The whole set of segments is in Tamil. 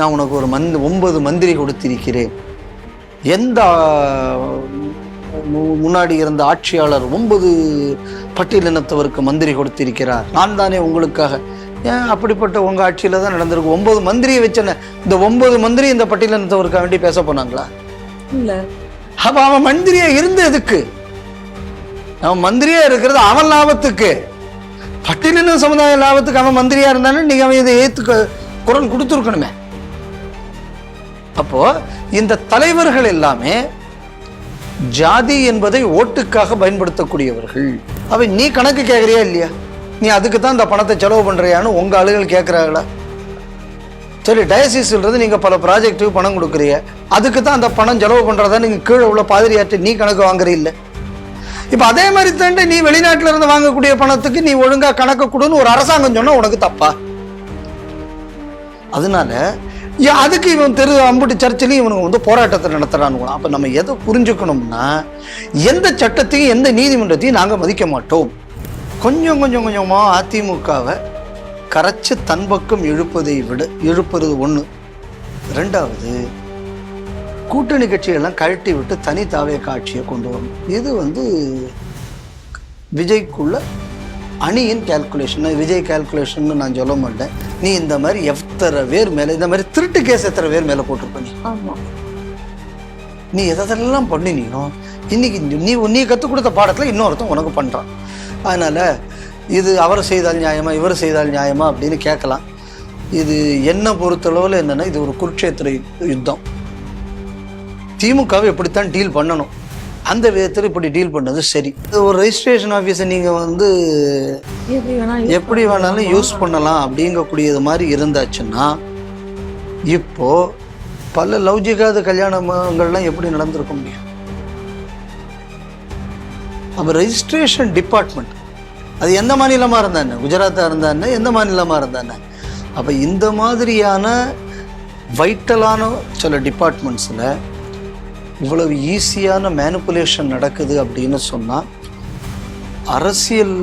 நான் உனக்கு ஒரு 9 மந்திரி கொடுத்திருக்கிறேன். எந்த முன்னாடி இருந்த ஆட்சியாளர் 9 பட்டியலினத்தவருக்கு மந்திரி கொடுத்திருக்கிறார்? நான் தானே உங்களுக்காக. ஏன் அப்படிப்பட்ட உங்க ஆட்சியில தான் நடந்திருக்கு. 9 மந்திரியை வச்சன. இந்த 9 மந்திரி இந்த பட்டியலினத்தவருக்காக வேண்டி பேச போனாங்களா? இல்ல. அப்ப அவன் மந்திரியா இருந்து எதுக்கு? அவன் மந்திரியா இருக்கிறது அவன் லாபத்துக்கு, பட்டியலின சமுதாய லாபத்துக்கு. அவன் மந்திரியா இருந்தானே நீங்க அவன் இதை ஏத்துக்க குரல் கொடுத்துருக்கணுமே. அப்போ இந்த தலைவர்கள் எல்லாமே ஜாதி என்பதை ஓட்டுக்காக பயன்படுத்தக்கூடியவர்கள். அவை நீ கணக்கு கேட்கறியா இல்லையா? நீ அதுக்கு தான் இந்த பணத்தை செலவு பண்றியான்னு உங்க ஆளுகள் கேட்கிறாங்களா? சரி, டயசிஸ்ன்றது நீங்க பல ப்ராஜெக்டுக்கு பணம் கொடுக்குறீங்க, அதுக்கு தான் அந்த பணம் செலவு பண்றதா நீங்க கீழே உள்ள பாதிரியாற்று நீ கணக்கு வாங்குறீல்ல? இப்ப அதே மாதிரி தாண்டி நீ வெளிநாட்டுல இருந்து வாங்கக்கூடிய பணத்துக்கு நீ ஒழுங்கா கணக்கு கொடுன்னு ஒரு அரசாங்கம் சொன்னா உனக்கு தப்பா? அதனால அதுக்கு இவன் அம்புட்டு சர்ச்சிலையும் இவனுங்க போராட்டத்தை நடத்துறானுங்க. அப்ப நம்ம எதை புரிஞ்சுக்கணும்னா, எந்த சட்டத்தையும் எந்த நீதிமன்றத்தையும் நாங்க மதிக்க மாட்டோம். கொஞ்சமா அதிமுகவை கரைச்சு தன் பக்கம் இழுப்பது ஒண்ணு. ரெண்டாவது, கூட்டணி கட்சியெல்லாம் கழட்டி விட்டு தனி தாவே காட்சியை கொண்டு வரணும். இது விஜய்க்குள்ள அணியின் கால்குலேஷன். விஜய் கால்குலேஷன் நான் சொல்ல மாட்டேன். நீ இந்த மாதிரி எத்தனை பேர் மேல, இந்த மாதிரி திருட்டு கேஸ் எத்தனை பேர் மேல போட்டிருப்ப? நீ எதெல்லாம் பண்ணினோ இன்னைக்கு நீ கற்றுக் கொடுத்த பாடத்துல இன்னொருத்தன் உனக்கு பண்றான். அதனால இது அவர் செய்தால் நியாயமா இவர் செய்தால் நியாயமா அப்படின்னு கேட்கலாம். இது என்ன பொறுத்தளவில் என்னன்னா, இது ஒரு குருட்சேத்திர யுத்தம். திமுகவை எப்படித்தான் டீல் பண்ணணும், அந்த விதத்தில் இப்படி டீல் பண்ணது சரி. ஒரு ரெஜிஸ்ட்ரேஷன் ஆஃபீஸை நீங்கள் எப்படி வேணாலும் யூஸ் பண்ணலாம் அப்படிங்கக்கூடியது மாதிரி இருந்தாச்சுன்னா, இப்போ பல லௌஜிகாத கல்யாணங்கள்லாம் எப்படி நடந்திருக்க முடியும்? அப்போ ரெஜிஸ்ட்ரேஷன் டிபார்ட்மெண்ட் அது எந்த மாநிலமாக இருந்தானே, குஜராத்தாக இருந்தானே, எந்த மாநிலமாக இருந்தானே. அப்போ இந்த மாதிரியான வைட்டலான சில டிபார்ட்மெண்ட்ஸில் இவ்வளவு ஈஸியான மேனிப்புலேஷன் நடக்குது அப்படின்னு சொன்னால், அரசியல்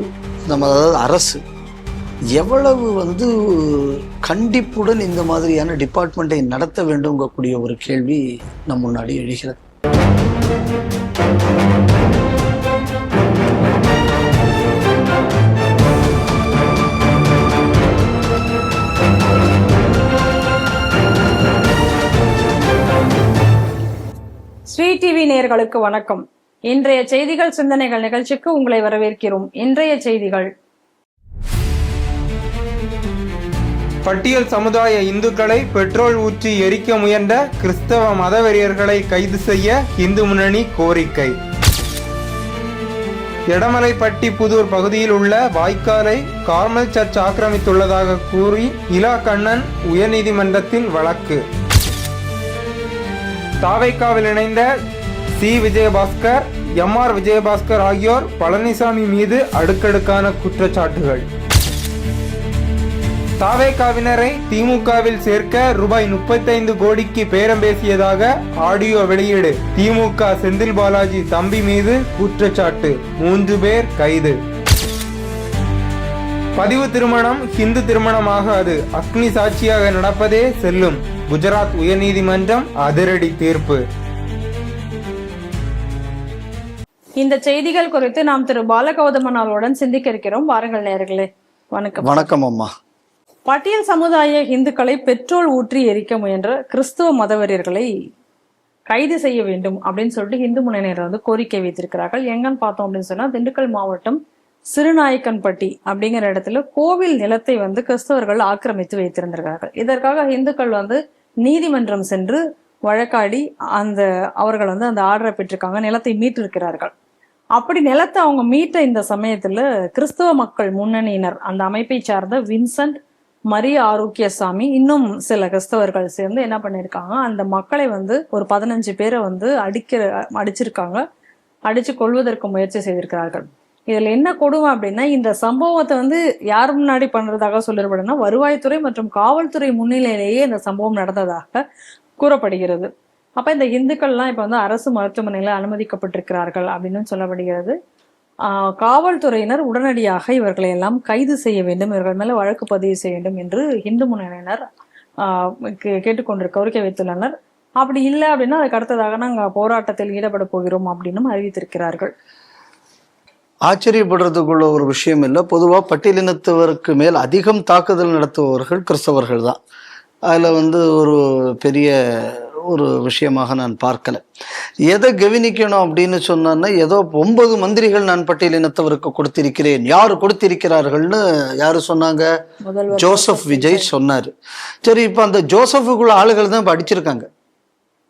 அதாவது அரசு எவ்வளவு கண்டிப்புடன் இந்த மாதிரியான டிபார்ட்மெண்ட்டை நடத்த வேண்டும்ங்கக்கூடிய ஒரு கேள்வி நம் முன்னாடி எழுகிறது. ஸ்ரீ டிவி நேயர்களுக்கு வணக்கம். இன்றைய செய்திகள் சிந்தனைகள் நிகழ்ச்சிக்கு உங்களை வரவேற்கிறோம். இன்றைய செய்திகள்: பட்டியல் சமுதாய இந்துக்களை பெட்ரோல் ஊற்றி எரிக்க முயன்ற கிறிஸ்தவ மதவெறியர்களை கைது செய்ய இந்து முன்னணி கோரிக்கை. எடமலைப்பட்டி புதூர் பகுதியில் உள்ள வாய்க்காலை கார்மல் சர்ச் ஆக்கிரமித்துள்ளதாக கூறி இலா கண்ணன் உயர்நீதிமன்றத்தில் வழக்கு. தாவைக்காவில் இணைந்த சி. விஜயபாஸ்கர், எம்.ஆர். விஜயபாஸ்கர் ஆகியோர் பழனிசாமி மீது அடுக்கடுக்கான குற்றச்சாட்டுகள். தாவைக்காவினரை திமுகவில் சேர்க்க ரூபாய் 35 கோடிக்கு பேரம் பேசியதாக ஆடியோ வெளியீடு. திமுக செந்தில் பாலாஜி தம்பி மீது குற்றச்சாட்டு. 3 பேர் கைது. பதிவு திருமணம் ஹிந்து திருமணமாகாது, அக்னி சாட்சியாக நடப்பதே செல்லும். குஜராத் உயர்நீதிமன்றம் அதிரடி தீர்ப்பு. இந்த செய்திகள் குறித்து நாம் திரு பாலகௌதமன் அவர்களுடன் சிந்திக்க இருக்கிறோம். வாருங்கள் நேயர்களே. வணக்கம். வணக்கம் அம்மா. பட்டியல் சமுதாய இந்துக்களை பெட்ரோல் ஊற்றி எரிக்க முயன்ற கிறிஸ்துவ மதவெறியர்களை கைது செய்ய வேண்டும் அப்படின்னு சொல்லிட்டு இந்து முன்னணியினர் கோரிக்கை வைத்திருக்கிறார்கள். எங்கன்னு பார்த்தோம் அப்படின்னு சொன்னா, திண்டுக்கல் மாவட்டம் சிறுநாயக்கன்பட்டி அப்படிங்கிற இடத்துல கோவில் நிலத்தை கிறிஸ்தவர்கள் ஆக்கிரமித்து வைத்திருந்திருக்கிறார்கள். இதற்காக இந்துக்கள் நீதிமன்றம் சென்று வழக்காடி அவர்கள் அந்த ஆர்டரை பெற்றிருக்காங்க, நிலத்தை மீட்டிருக்கிறார்கள். அப்படி நிலத்தை அவங்க மீட்ட இந்த சமயத்துல கிறிஸ்தவ மக்கள் முன்னணியினர் அந்த அமைப்பை சார்ந்த வின்சென்ட், மரிய ஆரோக்கியசாமி, இன்னும் சில கிறிஸ்தவர்கள் சேர்ந்து என்ன பண்ணிருக்காங்க, அந்த மக்களை ஒரு 15 பேரை அடிச்சிருக்காங்க, அடிச்சு கொள்வதற்கு முயற்சி செய்திருக்கிறார்கள். இதுல என்ன கொடுமை அப்படின்னா, இந்த சம்பவத்தை யார் முன்னாடி பண்றதாக சொல்லப்படுனா, வருவாய்த்துறை மற்றும் காவல்துறை முன்னிலையிலேயே இந்த சம்பவம் நடந்ததாக கூறப்படுகிறது. அப்ப இந்த இந்துக்கள்லாம் இப்ப அரசு மருத்துவமனையில அனுமதிக்கப்பட்டிருக்கிறார்கள் அப்படின்னு சொல்லப்படுகிறது. காவல்துறையினர் உடனடியாக இவர்களை எல்லாம் கைது செய்ய வேண்டும், இவர்கள் மேல வழக்கு பதிவு செய்ய வேண்டும் என்று இந்து முன்னணியினர் கேட்டுக்கொண்டு கோரிக்கை வைத்துள்ளனர். அப்படி இல்லை அப்படின்னா அதுக்கு அடுத்ததாக நாங்கள் போராட்டத்தில் ஈடுபட போகிறோம் அப்படின்னு அறிவித்திருக்கிறார்கள். ஆச்சரியப்படுறதுக்குள்ள ஒரு விஷயம் இல்லை. பொதுவாக பட்டியலினத்தவருக்கு மேல் அதிகம் தாக்குதல் நடத்துபவர்கள் கிறிஸ்தவர்கள் தான். அதில் ஒரு பெரிய ஒரு விஷயமாக நான் பார்க்கல. எதை கவனிக்கணும் அப்படின்னு சொன்னா, ஏதோ 9 மந்திரிகள் நான் பட்டியலினத்தவருக்கு கொடுத்திருக்கிறேன். யாரு கொடுத்திருக்கிறார்கள்னு யாரு சொன்னாங்க? ஜோசப் விஜய் சொன்னாரு. சரி, இப்ப அந்த ஜோசப்புக்குள்ள ஆளுகள் தான் இப்ப அடிச்சிருக்காங்க,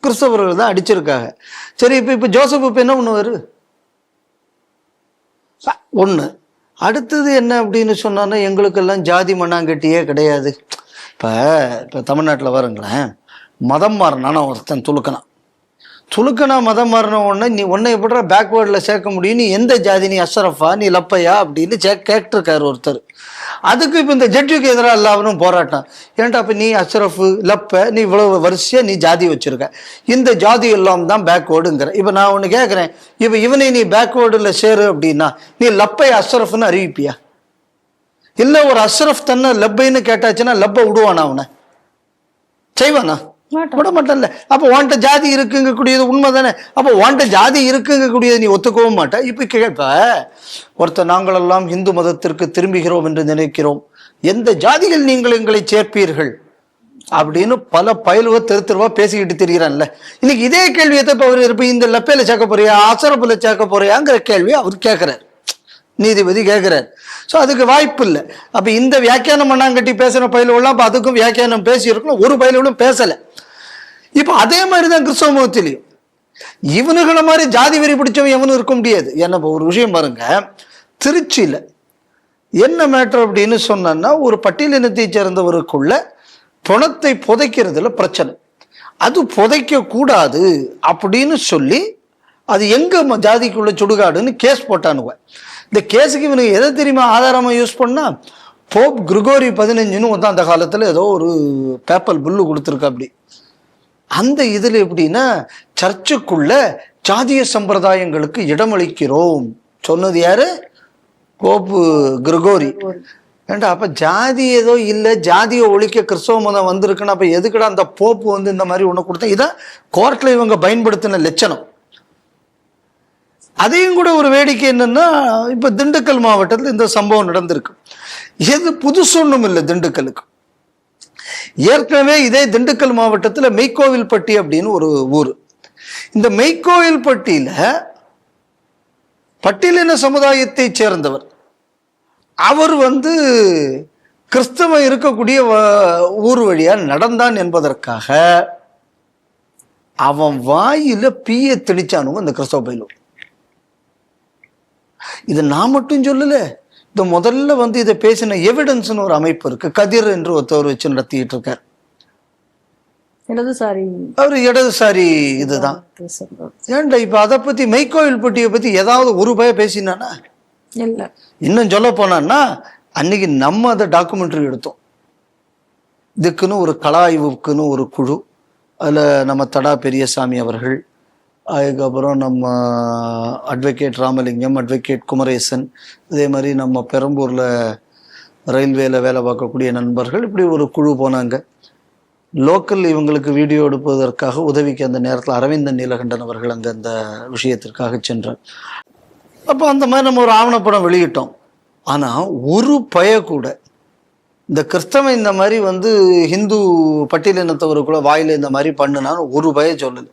கிறிஸ்தவர்கள் தான் அடிச்சிருக்காங்க. சரி, இப்ப ஜோசப் இப்ப என்ன பண்ணுவாரு? ஒண்ணு. அடுத்தது என்ன அப்படின்னு சொன்னா, எங்களுக்கெல்லாம் ஜாதி மண்ணாங்கட்டியே கிடையாது. இப்ப தமிழ்நாட்டில் வருங்களேன், மதம் மாறினான ஒருத்தன் துலுக்கனா மதம் மாறின உடனே நீ உன்னை எப்படா பேக்வேர்டில் சேர்க்க முடியும்? நீ எந்த ஜாதி? நீ அஷ்ரஃபா, நீ லப்பையா அப்படின்னு கேட்டிருக்காரு ஒருத்தர். அதுக்கு இப்போ இந்த ஜட்ஜுக்கு எதிராக எல்லாரும் போராட்டம். ஏன்டா அப்போ நீ அஷ்ரஃபு லப்ப, நீ இவ்வளவு வரிசையாக நீ ஜாதி வச்சிருக்க, இந்த ஜாதி எல்லாம் தான் பேக்வேர்டுங்கிற. இப்போ நான் ஒன்று கேட்குறேன், இப்போ இவனை நீ பேக்வேர்டில் சேரு அப்படின்னா நீ லப்பை அஷ்ரஃப்னு அறிவிப்பியா? இல்லை ஒரு அஷ்ரஃப் தன்னை லப்பைன்னு கேட்டாச்சுன்னா லப்பை விடுவானா? அவனை செய்வானா? விட மாட்டேன்ல. அப்போ வாண்ட ஜாதி இருக்குங்க கூடியது உண்மை தானே. அப்போ வாண்ட ஜாதி இருக்குங்க கூடியது நீ ஒத்துக்கவும் மாட்டேன். இப்போ கேட்ப ஒருத்தர், நாங்களெல்லாம் இந்து மதத்திற்கு திரும்புகிறோம் என்று நினைக்கிறோம், எந்த ஜாதிகள் நீங்கள் எங்களை சேர்ப்பீர்கள் அப்படின்னு பல பயிலுவ தெருவா பேசிக்கிட்டு தெரிகிறான்ல. இன்னைக்கு இதே கேள்வியை இப்போ அவர் இருப்ப இந்த லப்பையில சேர்க்க போறியா அசரப்புல சேர்க்க போறியாங்கிற கேள்வி அவர் கேட்கிறார், நீதிபதி கேட்கிறார். ஸோ அதுக்கு வாய்ப்பு இல்லை. அப்போ இந்த வியாக்கியானம் மண்ணாங்கட்டி பேசுகிற பயிலுவெல்லாம் இப்போ அதுக்கும் வியாக்கியானம் பேசியிருக்கணும், ஒரு பயிலுவலும் பேசலை. இப்போ அதே மாதிரி தான் கிறிஸ்தவ மதத்திலையும் இவனுகளை மாதிரி ஜாதி வெறி பிடிச்சவன் எவனும் இருக்க முடியாது. என்ன ஒரு விஷயம் பாருங்க, திருச்சியில் என்ன மேட்டர் அப்படின்னு சொன்னா, ஒரு பட்டியலினத்தை சேர்ந்தவருக்குள்ள பணத்தை புதைக்கிறதுல பிரச்சனை. அது புதைக்க கூடாது அப்படின்னு சொல்லி அது எங்க ஜாதிக்குள்ள சுடுகாடுன்னு கேஸ் போட்டானுவ. இந்த கேஸுக்கு இவனுக்கு எதை தெரியுமா ஆதாரமா யூஸ் பண்ணா, போப் கிரிகோரி 15ன்னு வந்து அந்த காலத்துல ஏதோ ஒரு பேப்பல் புல்லு கொடுத்துருக்க. அப்படி அந்த இதுல எப்படின்னா, சர்ச்சுக்குள்ள ஜாதிய சம்பிரதாயங்களுக்கு இடமளிக்கிறோம் சொன்னது யாரு? Pope Gregory. ஏண்டா அப்ப ஜாதி ஏதோ இல்லை, ஜாதியை ஒழிக்க கிறிஸ்தவ மதம் வந்திருக்குன்னு அப்ப எதுக்குடா அந்த போப்பு வந்து இந்த மாதிரி ஒண்ணு கொடுத்தா? இதான் கோர்ட்ல இவங்க பயன்படுத்தின லட்சணம். அதையும் கூட ஒரு வேடிக்கை என்னன்னா, இப்ப திண்டுக்கல் மாவட்டத்தில் இந்த சம்பவம் நடந்திருக்கு. எது புதுசு ஒண்ணும் இல்லை திண்டுக்கலுக்கு. ஏற்கனவே இதே திண்டுக்கல் மாவட்டத்தில் மெய்க்கோவில்பட்டி அப்படின்னு ஒரு ஊர். இந்த மெய்க்கோவில்பட்டியில பட்டியலின சமுதாயத்தை சேர்ந்தவர், அவர் வந்து கிறிஸ்தவ இருக்கக்கூடிய ஊர் வழியா நடந்தான் என்பதற்காக அவன் வாயில பீய திணிச்சானுங்க இந்த கிறிஸ்தவ பயிலும். இதை நான் மட்டும் சொல்லல, இந்த முதல்ல வந்து இதை பேசின எவிடன்ஸ்னு ஒரு அமைப்பு இருக்கு, கதிர் என்று ஒருத்தவர் வச்சு நடத்திட்டு இருக்கார். அவரு இடதுசாரி இதுதான். ஏன்டா இப்ப அதை பத்தி மெய்க்கோவில்பட்டியை பத்தி ஏதாவது ஒரு பய பேசினானா? இல்ல. இன்னும் சொல்ல போனான்னா, அன்னைக்கு நம்ம அதை டாக்குமெண்ட்ரி எடுத்தோம். இதுக்குன்னு ஒரு கள ஆய்வுக்குன்னு ஒரு குழு, அதுல நம்ம தடா பெரியசாமி அவர்கள், அதுக்கப்புறம் நம்ம அட்வொகேட் ராமலிங்கம், அட்வொகேட் குமரேசன், இதே மாதிரி நம்ம பெரம்பூரில் ரயில்வேல வேலை பார்க்கக்கூடிய நண்பர்கள், இப்படி ஒரு குழு போனாங்க. லோக்கல் இவங்களுக்கு வீடியோ எடுப்பதற்காக உதவிக்கு அந்த நேரத்தில் அரவிந்தன் நீலகண்டன் அவர்கள் அங்கே அந்த விஷயத்திற்காக சென்றார். அப்போ அந்த மாதிரி நம்ம ஒரு ஆவணப்படம் வெளியிட்டோம். ஆனால் ஒரு பய கூட இந்த கிறிஸ்தவன் இந்த மாதிரி வந்து ஹிந்து பட்டியலினத்தவருக்குள்ள வாயில இந்த மாதிரி பண்ணுனான்னு ஒரு பய சொல்லலை.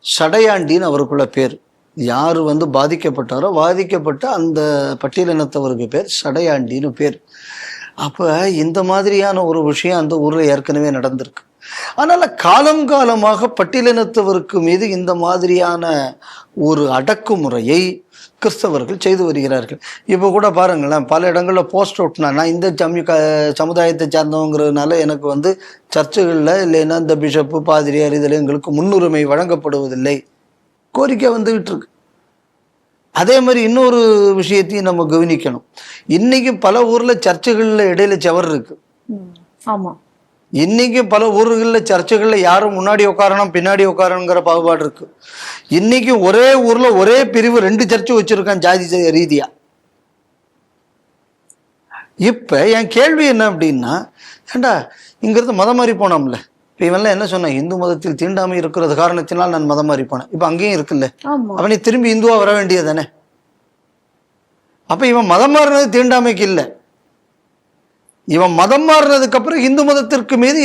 சடையாண்டின்னு அவருக்குள்ள பேர். யாரு வந்து பாதிக்கப்பட்டாரோ பாதிக்கப்பட்ட அந்த பட்டியலினத்தவருக்கு பேர் சடையாண்டின்னு பேர். அப்ப இந்த மாதிரியான ஒரு விஷயம் அந்த ஊர்ல ஏற்கனவே நடந்திருக்கு. அதனால காலம் காலமாக பட்டியலினத்தவருக்கு மீது இந்த மாதிரியான ஒரு அடக்குமுறையை கிறிஸ்தவர்கள் செய்து வருகிறார்கள். இப்போ கூட பாருங்களேன், பல இடங்கள்ல போஸ்ட் ஒட்டினா, நான் இந்த சமுதாயத்தை சார்ந்தவங்கிறதுனால எனக்கு வந்து சர்ச்சுகளில் இல்லைன்னா இந்த பிஷப்பு பாதிரியார் இதில் எங்களுக்கு முன்னுரிமை வழங்கப்படுவதில்லை கோரிக்கை வந்துகிட்டு இருக்கு. அதே மாதிரி இன்னொரு விஷயத்தையும் நம்ம கவனிக்கணும். இன்னைக்கும் பல ஊர்ல சர்ச்சுகள்ல இடையில செவர் இருக்கு. ஆமா, இன்னைக்கும் பல ஊர்களில் சர்ச்சுகளில் யாரும் முன்னாடி உட்காரணும் பின்னாடி உட்காரணுங்கிற பாகுபாடு இருக்கு. இன்னைக்கும் ஒரே ஊர்ல ஒரே பிரிவு 2 சர்ச்சு வச்சிருக்கான் ஜாதி ரீதியா. இப்போ என் கேள்வி என்ன அப்படின்னா, ஏண்டா இங்கிருந்து மதம் மாறி போனோம்ல, இப்போ இவன்லாம் என்ன சொன்னான், இந்து மதத்தில் தீண்டாமை இருக்கிறது காரணத்தினால் நான் மதம் மாறி போனேன். இப்போ அங்கேயும் இருக்குல்ல, அவனை திரும்பி இந்துவா வர வேண்டியதானே? அப்போ இவன் மதம் மாறினது தீண்டாமைக்கு இல்லை, இவன் மதம் மாறினதுக்கு அப்புறம் இந்து மதத்திற்கு மீது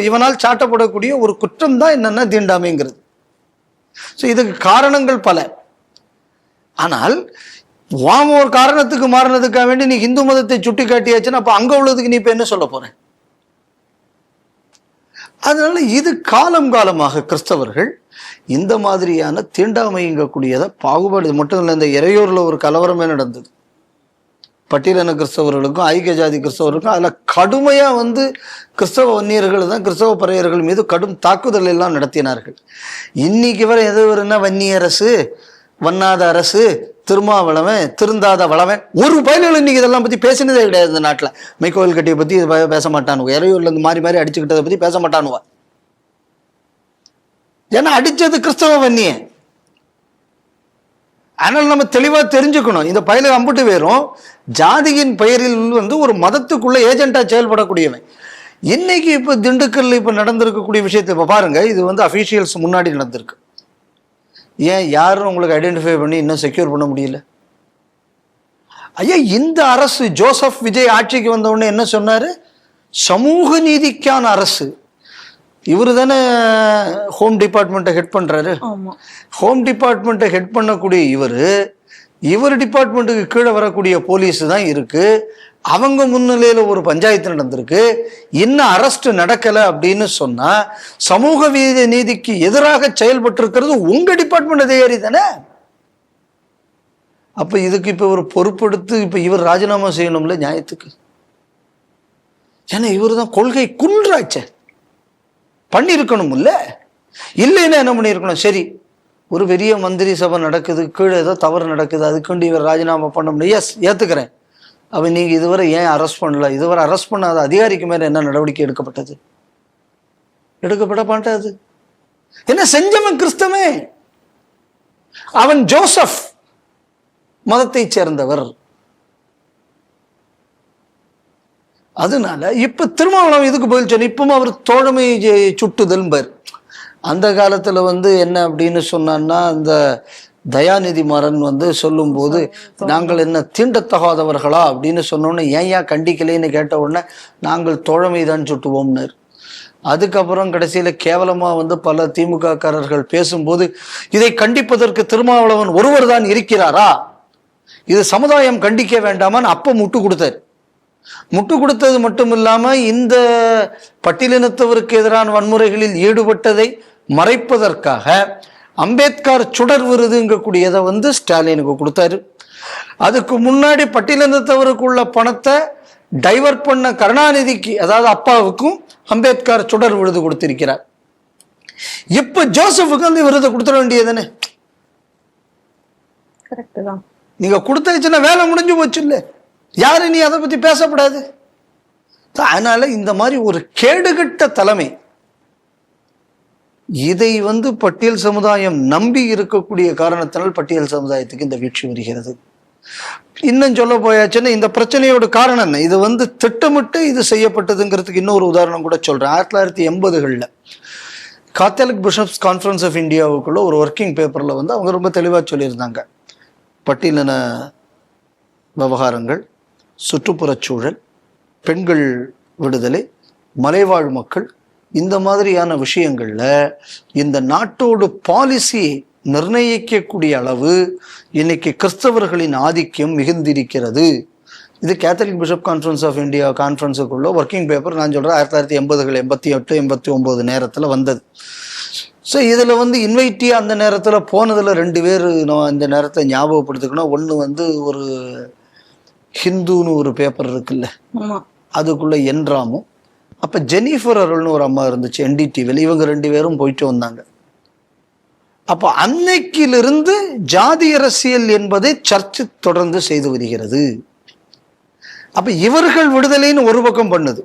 இவனால் சாட்டப்படக்கூடிய ஒரு குற்றம் தான் என்னன்னா தீண்டாமைங்கிறது. ஸோ இதுக்கு காரணங்கள் பல. ஆனால் ஒரு காரணத்துக்கு மாறினதுக்காக வேண்டி நீ இந்து மதத்தை சுட்டி காட்டியாச்சுன்னா அப்ப அங்க உள்ளதுக்கு நீ இப்ப என்ன சொல்ல போற? அதனால இது காலம் காலமாக கிறிஸ்தவர்கள் இந்த மாதிரியான தீண்டாமைங்கக்கூடியதை பாகுபாடு மட்டும் இல்லை. இந்த இறையூர்ல ஒரு கலவரமே நடந்தது. பட்டியலின கிறிஸ்தவர்களுக்கும் ஐக்கிய ஜாதி கிறிஸ்தவர்களுக்கும் அதுல கடுமையா கிறிஸ்தவ வன்னியர்கள் தான் கிறிஸ்தவ பறையர்கள் மீது கடும் தாக்குதல் எல்லாம் நடத்தினார்கள். இன்னைக்கு வரை எது வருன்னா வன்னிய அரசு, வண்ணாத அரசு, திருமாவளவன், திருந்தாத வளவன், ஒரு பயன்கள் இன்னைக்கு இதெல்லாம் பத்தி பேசினதே கிடையாது. இந்த நாட்டில் மைக்கோவில் கட்டியை பத்தி பேச மாட்டானுவ, இறையூர்ல இருந்து மாறி மாறி அடிச்சுக்கிட்டதை பத்தி பேச மாட்டானுவா. ஏன்னா அடிச்சது கிறிஸ்தவ வன்னிய. ஆனால் நம்ம தெளிவா தெரிஞ்சுக்கணும், இந்த பயில அம்புட்டு பேரும் ஜாதியின் பெயரில் ஒரு மதத்துக்குள்ள ஏஜென்டா செயல்படக்கூடியவன். இன்னைக்கு இப்ப திண்டுக்கல்ல இப்ப நடந்திருக்கக்கூடிய விஷயத்தை இப்ப பாருங்க, இது அபிஷியல்ஸ் முன்னாடி நடந்திருக்கு. ஏன் யாரும் உங்களுக்கு ஐடென்டிஃபை பண்ணி இன்னும் செக்யூர் பண்ண முடியல? ஐயா, இந்த அரசு ஜோசப் விஜய் ஆட்சிக்கு வந்த உடனே என்ன சொன்னாரு? சமூக நீதிக்கான அரசு. இவரு தானே ஹோம் டிபார்ட்மெண்ட்டை ஹெட் பண்றாரு. ஹோம் டிபார்ட்மெண்ட்டை ஹெட் பண்ணக்கூடிய இவர் டிபார்ட்மெண்ட்டுக்கு கீழே வரக்கூடிய போலீஸ் தான் இருக்கு. அவங்க முன்னிலையில ஒரு பஞ்சாயத்து நடந்திருக்கு. இன்னும் அரெஸ்ட் நடக்கல அப்படின்னு சொன்னா சமூக நீதிக்கு எதிராக செயல்பட்டு இருக்கிறது உங்க டிபார்ட்மெண்ட் அதிகாரி தானே. அப்ப இதுக்கு இப்ப ஒரு பொறுப்பெடுத்து இப்ப இவர் ராஜினாமா செய்யணும்ல நியாயத்துக்கு. ஏன்னா இவரு தான் கொள்கை குன்றாச்ச பண்ணிருக்கணும் இல்ல. இல்லைன்னா என்ன பண்ணிருக்கணும்? சரி, ஒரு பெரிய மந்திரி சபை நடக்குது, கீழே ஏதோ தவறு நடக்குது, அதுக்குண்டு இவர் ராஜினாமா பண்ண முடியும், எஸ் ஏத்துக்கிறேன். அப்ப நீங்க இதுவரை ஏன் அரெஸ்ட் பண்ணல? இதுவரை அரெஸ்ட் பண்ணாத அதிகாரிக்கு மேல என்ன நடவடிக்கை எடுக்கப்பட்டது? எடுக்கப்பட மாட்டாது. என்ன செஞ்சவன் கிறிஸ்தவன், அவன் ஜோசப் மதத்தை சேர்ந்தவர். அதனால இப்ப திருமாவளவன் இதுக்கு பதில் சொன்ன, இப்பவும் அவர் தோழமை சுட்டுதல் பார். அந்த காலத்துல என்ன அப்படின்னு சொன்னான்னா, அந்த தயாநிதி மாறன் சொல்லும் போது நாங்கள் என்ன தீண்டத்தகாதவர்களா அப்படின்னு சொன்னோன்னே ஏன் கண்டிக்கலைன்னு கேட்ட உடனே நாங்கள் தோழமை தான் சுட்டுவோம்னர். அதுக்கப்புறம் கடைசியில கேவலமா பல திமுக காரர்கள் பேசும்போது இதை கண்டிப்பதற்கு திருமாவளவன் ஒருவர் தான் இருக்கிறாரா, இது சமுதாயம் கண்டிக்க வேண்டாமான்னு அப்ப முட்டு கொடுத்தார். முட்டு கொடுத்தது மட்டும் இல்லாம இந்த பட்டியலினத்தவருக்கு எதிரான வன்முறைகளில் ஈடுபட்டதை மறைப்பதற்காக அம்பேத்கர் சுடர் விருதுங்கக்கூடியதை ஸ்டாலினுக்கு கொடுத்தாரு. அதுக்கு முன்னாடி பட்டியலினத்தவருக்குள்ள பணத்தை டைவர்ட் பண்ண கருணாநிதிக்கு, அதாவது அப்பாவுக்கும் அம்பேத்கர் சுடர் விருது கொடுத்திருக்கிறார். இப்ப ஜோசப்புக்கு விருதை கொடுத்துட வேண்டியதுன்னு நீங்க கொடுத்துச்சுன்னா வேலை முடிஞ்சு போச்சு இல்ல, யாரு நீ அதை பத்தி பேசப்படாது. அதனால இந்த மாதிரி ஒரு கேடுகட்ட தலைமை, இதை பட்டியல் சமுதாயம் நம்பி இருக்கக்கூடிய காரணத்தினால் பட்டியல் சமுதாயத்துக்கு இந்த வீழ்ச்சி வருகிறது. இன்னும் சொல்ல போயாச்சுன்னா இந்த பிரச்சனையோட காரணம் என்ன, இது திட்டமிட்டு இது செய்யப்பட்டதுங்கிறதுக்கு இன்னொரு உதாரணம் கூட சொல்றேன். 1980களில் காத்தலிக் பிஷப்ஸ் கான்ஃபரன்ஸ் ஆஃப் இந்தியாவுக்குள்ள ஒரு ஒர்க்கிங் பேப்பர்ல அவங்க ரொம்ப தெளிவா சொல்லியிருந்தாங்க, பட்டியலின விவகாரங்கள், சுற்றுப்புறச் சூழல், பெண்கள் விடுதலை, மலைவாழ் மக்கள், இந்த மாதிரியான விஷயங்கள்ல இந்த நாட்டோடு பாலிசி நிர்ணயிக்கக்கூடிய அளவு இன்னைக்கு கிறிஸ்தவர்களின் ஆதிக்கம் மிகுந்திருக்கிறது. இது Catholic bishop conference of India கான்ஃபரன்ஸுக்குள்ள ஒர்க்கிங் பேப்பர். நான் சொல்றேன் 1980, 88, 89 நேரத்துல வந்தது. ஸோ இதுல இன்வைட்டியா அந்த நேரத்துல போனதுல 2 பேர் இந்த நேரத்தை ஞாபகப்படுத்திக்கணும். ஒண்ணு ஒரு ஹிந்துன்னு ஒரு பேப்பர் இருக்குல்ல, அதுக்குள்ள என்ராமும், அப்ப ஜெனிஃபர் அருள்னு ஒரு அம்மா இருந்துச்சு NDTV, இவங்க 2 பேரும் போயிட்டு வந்தாங்க. அப்ப அன்னைக்கிலிருந்து ஜாதி அரசியல் என்பதை சர்ச்சு தொடர்ந்து செய்து வருகிறது. அப்ப இவர்கள் விடுதலைன்னு ஒரு பக்கம் பண்ணுது,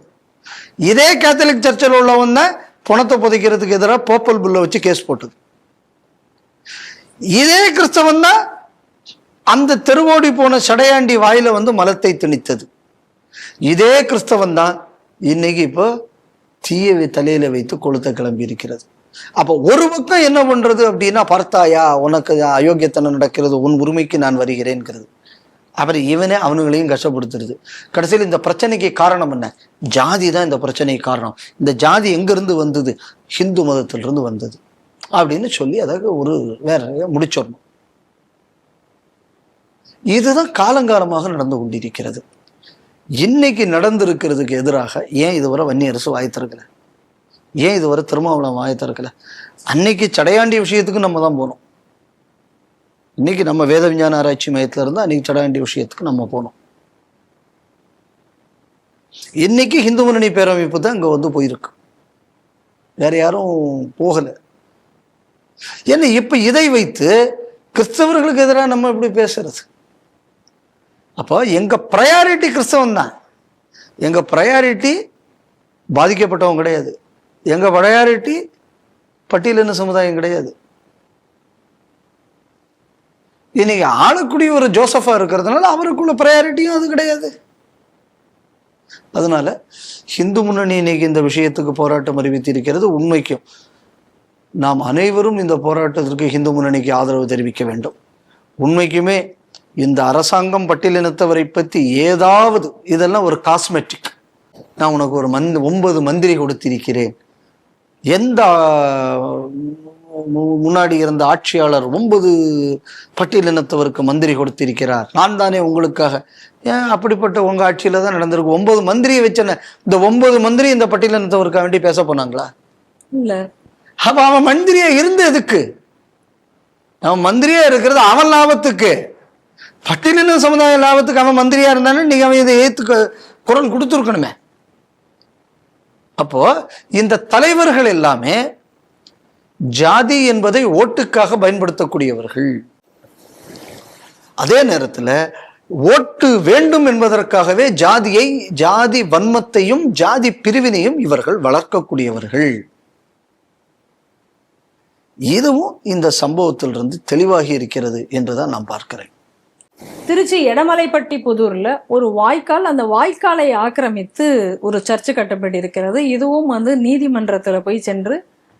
இதே கேத்தலிக் சர்ச்சில் உள்ளவன் தான் பணத்தை புதைக்கிறதுக்கு எதிராக போப்பல் புல்ல வச்சு கேஸ் போட்டது. இதே கிறிஸ்தவன் தான் அந்த தெருவோடி போன சடையாண்டி வாயில மலத்தை திணித்தது. இதே கிறிஸ்தவன் தான் இன்னைக்கு இப்போ தீயை தலையில வைத்து கொளுத்த கிளம்பி இருக்கிறது. அப்போ ஒரு பக்கம் என்ன பண்றது அப்படின்னா, பார்த்தாயா உனக்கு அயோக்கியத்தனம் நடக்கிறது, உன் உரிமைக்கு நான் வருகிறேன்கிறது. அப்புறம் இவனே அவனுங்களையும் கஷ்டப்படுத்துறது. கடைசியில் இந்த பிரச்சனைக்கு காரணம் என்ன? ஜாதி தான் இந்த பிரச்சனைக்கு காரணம். இந்த ஜாதி எங்கிருந்து வந்தது? ஹிந்து மதத்திலிருந்து வந்தது அப்படின்னு சொல்லி அதாவது ஒரு வேற முடிச்சிடணும். இதுதான் காலங்காலமாக நடந்து கொண்டிருக்கிறது. இன்னைக்கு நடந்திருக்கிறதுக்கு எதிராக ஏன் இதுவரை வன்னி அரசு வாய் திறக்கல? ஏன் இதுவரை திருமாவளவன் வாய் திறக்கல? அன்னைக்கு சடையாண்டி விஷயத்துக்கு நம்ம தான் போனோம். இன்னைக்கு நம்ம வேத விஞ்ஞான ஆராய்ச்சி மையத்துல இருந்து அன்னைக்கு சடையாண்டி விஷயத்துக்கு நம்ம போனோம். இன்னைக்கு இந்து முன்னணி பேரமைப்பு தான் இங்க வந்து போயிருக்கு, வேற யாரும் போகல. ஏன்னா இப்ப இதை வைத்து கிறிஸ்தவர்களுக்கு எதிராக நம்ம எப்படி பேசுறது? அப்போ எங்க ப்ரையாரிட்டி கிறிஸ்தவன் தான். எங்க ப்ரையாரிட்டி பாதிக்கப்பட்டவங்க கிடையாது. எங்க ப்ரையாரிட்டி பட்டியலின சமுதாயம் கிடையாது. இன்னைக்கு ஆளக்கூடிய ஒரு ஜோசஃபா இருக்கிறதுனால அவருக்குள்ள ப்ரையாரிட்டியும் அது கிடையாது. அதனால இந்து முன்னணி இன்னைக்கு இந்த விஷயத்துக்கு போராட்டம் அறிவித்திருக்கிறது. உண்மைக்கும் நாம் அனைவரும் இந்த போராட்டத்திற்கு இந்து முன்னணிக்கு ஆதரவு தெரிவிக்க வேண்டும். உண்மைக்குமே இந்த அரசாங்கம் பட்டியலினத்தவரை பற்றி ஏதாவது, இதெல்லாம் ஒரு காஸ்மெட்டிக். நான் உனக்கு ஒரு 9 மந்திரி கொடுத்திருக்கிறேன். எந்த முன்னாடி இருந்த ஆட்சியாளர் 9 பட்டியலினத்தவருக்கு மந்திரி கொடுத்திருக்கிறார்? நான் தானே உங்களுக்காக. ஏன் அப்படிப்பட்ட உங்க ஆட்சியில தான் நடந்திருக்கு. 9 மந்திரியை வச்சன. இந்த 9 மந்திரி இந்த பட்டியலினத்தவருக்காக வேண்டி பேச போனாங்களா? இல்ல. அப்ப அவன் மந்திரியா இருந்து எதுக்கு? அவன் மந்திரியா இருக்கிறது அவன் லாபத்துக்கு, பட்டியலின சமுதாய லாபத்துக்கு. அவன் மந்திரியா இருந்தானே நீங்க அவன் இதை ஏத்துக்க குரல் கொடுத்துருக்கணுமே. அப்போ இந்த தலைவர்கள் எல்லாமே ஜாதி என்பதை ஓட்டுக்காக பயன்படுத்தக்கூடியவர்கள். அதே நேரத்தில் ஓட்டு வேண்டும் என்பதற்காகவே ஜாதியை, ஜாதி வன்மத்தையும் ஜாதி பிரிவினையும் இவர்கள் வளர்க்கக்கூடியவர்கள். இதுவும் இந்த சம்பவத்திலிருந்து தெளிவாகி இருக்கிறது என்றுதான் நான் பார்க்கிறேன். திருச்சி எடமலைப்பட்டி புதூர்ல ஒரு வாய்க்கால், அந்த வாய்க்காலை ஆக்கிரமித்து ஒரு சர்ச்சு கட்டப்பட்டு இருக்கிறது. இதுவும் நீதிமன்றத்துல போய் சென்று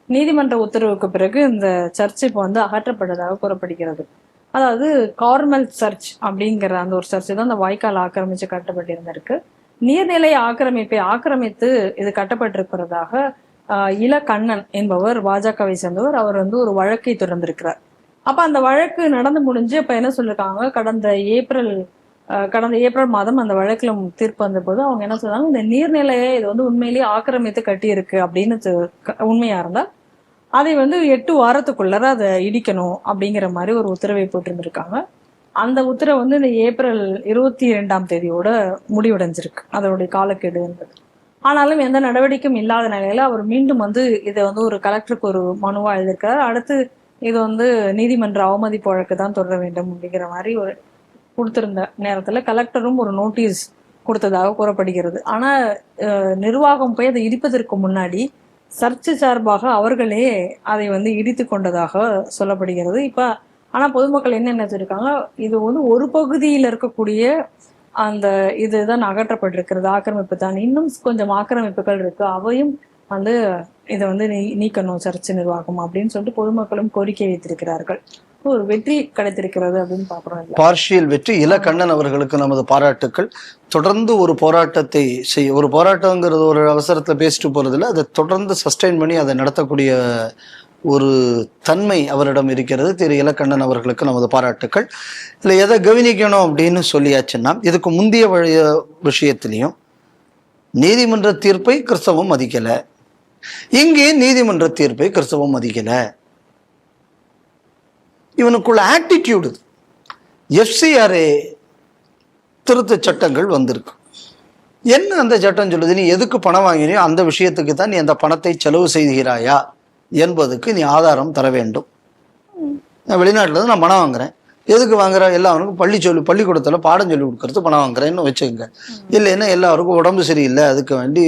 நீதிமன்ற உத்தரவுக்கு பிறகு இந்த சர்ச் இப்போ அகற்றப்பட்டதாக கூறப்படுகிறது. அதாவது கார்மல் சர்ச் அப்படிங்கிற அந்த ஒரு சர்ச் தான் அந்த வாய்க்கால் ஆக்கிரமிச்சு கட்டப்பட்டிருந்திருக்கு. நீர்நிலை ஆக்கிரமிப்பை ஆக்கிரமித்து இது கட்டப்பட்டிருக்கிறதாக இளக்கண்ணன் என்பவர் பாஜகவை சேர்ந்தவர். அவர் ஒரு வழக்கை தொடர்ந்திருக்கிறார். அப்ப அந்த வழக்கு நடந்து முடிஞ்சு அப்ப என்ன சொல்லிருக்காங்க, கடந்த ஏப்ரல் மாதம் அந்த வழக்குல தீர்ப்பு வந்த போது அவங்க என்ன சொன்னாங்க, இந்த நீர்நிலையை இது உண்மையிலேயே ஆக்கிரமித்து கட்டி இருக்கு அப்படின்னு உண்மையா இருந்தா அதை 8 வாரத்துக்குள்ளர அதை இடிக்கணும் அப்படிங்கிற மாதிரி ஒரு உத்தரவை போட்டிருந்திருக்காங்க. அந்த உத்தரவு இந்த ஏப்ரல் 22ஆம் தேதியோட முடிவடைஞ்சிருக்கு, அதனுடைய காலக்கெடு என்பது. ஆனாலும் எந்த நடவடிக்கையும் இல்லாத நிலையில அவர் மீண்டும் இதை ஒரு கலெக்டருக்கு ஒரு மனுவா எழுதியிருக்காரு. அடுத்து இது நீதிமன்ற அவமதிப்பு வழக்கு தான் தொடர வேண்டும் அப்படிங்கிற மாதிரி ஒரு கொடுத்திருந்த நேரத்துல கலெக்டரும் ஒரு நோட்டீஸ் கொடுத்ததாக கூறப்படுகிறது. ஆனா நிர்வாகம் போய் அதை இடிப்பதற்கு முன்னாடி சர்ச்சு சார்பாக அவர்களே அதை இடித்து கொண்டதாக சொல்லப்படுகிறது. இப்ப ஆனா பொதுமக்கள் என்ன நினைச்சிருக்காங்க, இது ஒரு பகுதியில் இருக்கக்கூடிய அந்த இதுதான் அகற்றப்பட்டிருக்கிறது, ஆக்கிரமிப்பு தான். இன்னும் கொஞ்சம் ஆக்கிரமிப்புகள் இருக்கு, அவையும் இதை நீக்கணும் சர்ச்சு நிர்வாகம் அப்படின்னு சொல்லிட்டு பொதுமக்களும் கோரிக்கை வைத்திருக்கிறார்கள். ஒரு வெற்றி கிடைத்திருக்கிறது அப்படின்னு பாக்குறோம். பார்ஷியல் வெற்றி. இளக்கண்ணன் அவர்களுக்கு நமது பாராட்டுக்கள். தொடர்ந்து ஒரு போராட்டத்தை ஒரு போராட்டங்கிறது ஒரு அவசரத்துல பேசிட்டு போறதில்ல, அதை தொடர்ந்து சஸ்டைன் பண்ணி அதை நடத்தக்கூடிய ஒரு தன்மை அவரிடம் இருக்கிறது. திரு இளக்கண்ணன் அவர்களுக்கு நமது பாராட்டுக்கள். இல்லை எதை கவனிக்கணும் அப்படின்னு சொல்லியாச்சுன்னா, இதுக்கு முந்தைய விஷயத்திலையும் நீதிமன்ற தீர்ப்பை கிறிஸ்தவம் மதிக்கல, இங்கே நீதிமன்ற தீர்ப்பை கிறிஸ்தவம் மதிக்கல. இவனுக்குள்ள ஆட்டிடியூடு. எஃப்சிஆர்ஏ திருத்த சட்டங்கள் வந்திருக்கு. என்ன அந்த சட்டம் சொல்லுது? நீ எதுக்கு பணம் வாங்கினியோ அந்த விஷயத்துக்கு தான் நீ அந்த பணத்தை செலவு செய்கிறாயா என்பதுக்கு நீ ஆதாரம் தர வேண்டும். நான் வெளிநாட்டில் தான் நான் பணம் வாங்குறேன், எதுக்கு வாங்குற? எல்லாருக்கும் பள்ளிக்கூடத்தில் பாடம் சொல்லி கொடுக்கறது பணம் வாங்குறேன்னு வச்சுக்கோங்க. இல்லைன்னா எல்லாருக்கும் உடம்பு சரியில்லை, அதுக்கு வேண்டி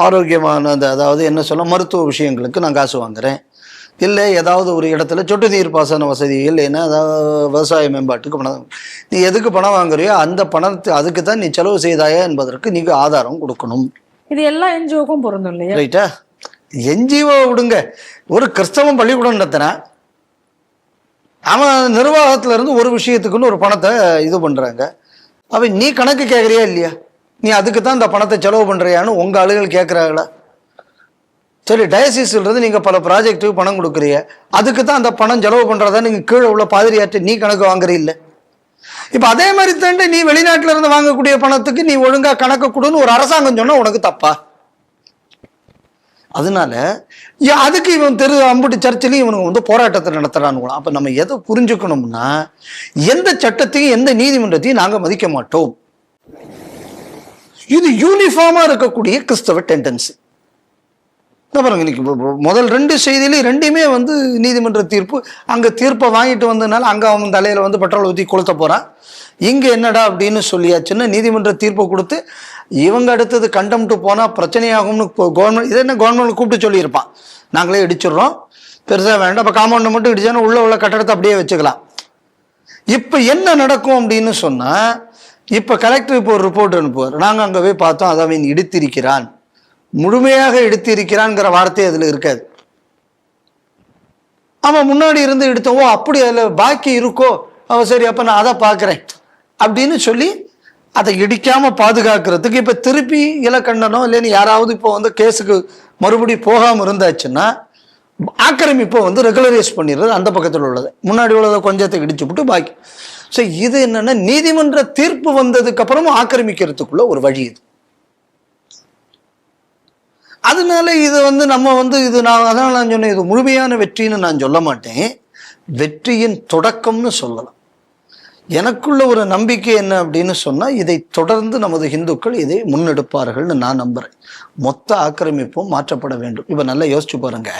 ஆரோக்கியமான அதாவது என்ன சொல்ல மருத்துவ விஷயங்களுக்கு நான் காசு வாங்குறேன். இல்லை ஏதாவது ஒரு இடத்துல சொட்டு நீர் பாசன வசதி இல்லைன்னா அதாவது விவசாய மேம்பாட்டுக்கு பணம், நீ எதுக்கு பணம் வாங்குறியோ அந்த பணத்தை அதுக்கு தான் நீ செலவு செய்தாயா என்பதற்கு நீங்க ஆதாரம் கொடுக்கணும். இது எல்லா என்ஜிஓக்கும் பொருந்தும் இல்லையா? ரைட்டா? என்ஜிஓ விடுங்க, ஒரு கிறிஸ்தவம் பள்ளிக்கூடம் நடத்தினான், அவன் நிர்வாகத்துல இருந்து ஒரு விஷயத்துக்குன்னு ஒரு பணத்தை இது பண்றாங்க. அவன் நீ கணக்கு கேட்குறியா இல்லையா? நீ அதுக்கு தான் இந்த பணத்தை செலவு பண்றியான்னு உங்க ஆளுகள் கேட்குறாங்களா? சரி, டயசிஸ்ல இருந்து நீங்க பல ப்ராஜெக்ட்டுக்கு பணம் கொடுக்குறீங்க, அதுக்கு தான் அந்த பணம் செலவு பண்றதா நீங்க கீழே உள்ள பாதிரியாற்ற நீ கணக்கு வாங்குறீல்ல? இப்ப அதே மாதிரி தாண்டி நீ வெளிநாட்டுல இருந்து வாங்கக்கூடிய பணத்துக்கு நீ ஒழுங்கா கணக்கு கொடுன்னு ஒரு அரசாங்கம் சொன்னா உனக்கு தப்பா? அதனால அதுக்கு இவன் அம்புட்டு சர்ச்சிலையும் இவனுங்க வந்து போராட்டத்தை நடத்துறானுங்களாம். அப்ப நம்ம எதை புரிஞ்சுக்கணும்னா, எந்த சட்டத்தையும் எந்த நீதிமன்றத்தையும் நாங்க மதிக்க மாட்டோம். இது யூனிஃபார்மா இருக்கக்கூடிய கிறிஸ்தவ டெண்டன்சி. பாருங்க, இன்னைக்கு முதல் 2 செய்தியிலையும் 2மே வந்து நீதிமன்ற தீர்ப்பு. அங்க தீர்ப்பை வாங்கிட்டு வந்ததுனால அங்க அவன் தலையில வந்து பெட்ரோல் ஊற்றி கொளுத்த போறான். இங்க என்னடா அப்படின்னு சொல்லியாச்சுன்னா நீதிமன்ற தீர்ப்பை கொடுத்து இவங்க அடுத்தது கண்டம்ட்டு போனா பிரச்சனையாகும்னு கவர்மெண்ட், இது என்ன கவர்மெண்ட் கூப்பிட்டு சொல்லியிருப்பான், நாங்களே இடிச்சிடுறோம், பெருசா வேண்டாம், அப்ப காம்பவுண்டை மட்டும் இடிச்சாலும் உள்ள கட்டடத்தை அப்படியே வச்சுக்கலாம். இப்ப என்ன நடக்கும் அப்படின்னு சொன்னா, இப்ப கலெக்டர் இப்போ ஒரு ரிப்போர்ட் அனுப்புவார், நாங்க அங்க போய் பார்த்தோம், அதை அவன் இடித்திருக்கிறான், முழுமையாக இடித்திருக்கிறான்ங்கிற வார்த்தை அதுல இருக்காது. அவன் முன்னாடி இருந்து எடுத்தவோ அப்படி அதுல பாக்கி இருக்கோ, அவன் சரி அப்ப நான் அதை பாக்குறேன் அப்படின்னு சொல்லி அதை இடிக்காம பாதுகாக்கிறதுக்கு இப்ப திருப்பி இலக்கண்டனோ இல்லைன்னு யாராவது இப்போ வந்து கேஸுக்கு மறுபடி போகாம இருந்தாச்சுன்னா ஆக்கிரமிப்பை வந்து ரெகுலரைஸ் பண்ணிடுறது. அந்த பக்கத்தில் உள்ளது முன்னாடி உள்ளதை கொஞ்சத்தை இடிச்சு விட்டு பாக்கி. ஸோ இது என்னன்னா நீதிமன்ற தீர்ப்பு வந்ததுக்கு அப்புறமும் ஆக்கிரமிக்கிறதுக்குள்ள ஒரு வழி இது. அதனால இது வந்து நம்ம வந்து இது நான் சொன்னேன், இது முழுமையான வெற்றின்னு நான் சொல்ல மாட்டேன், வெற்றியின் தொடக்கம்னு சொல்லலாம். எனக்குள்ள ஒரு நம்பிக்கை என்ன அப்படின்னு சொன்னா, இதை தொடர்ந்து நமது இந்துக்கள் இதை முன்னெடுப்பார்கள்னு நான் நம்புறேன். மொத்த ஆக்கிரமிப்பும் மாற்றப்பட வேண்டும். இப்ப நல்லா யோசிச்சு பாருங்க,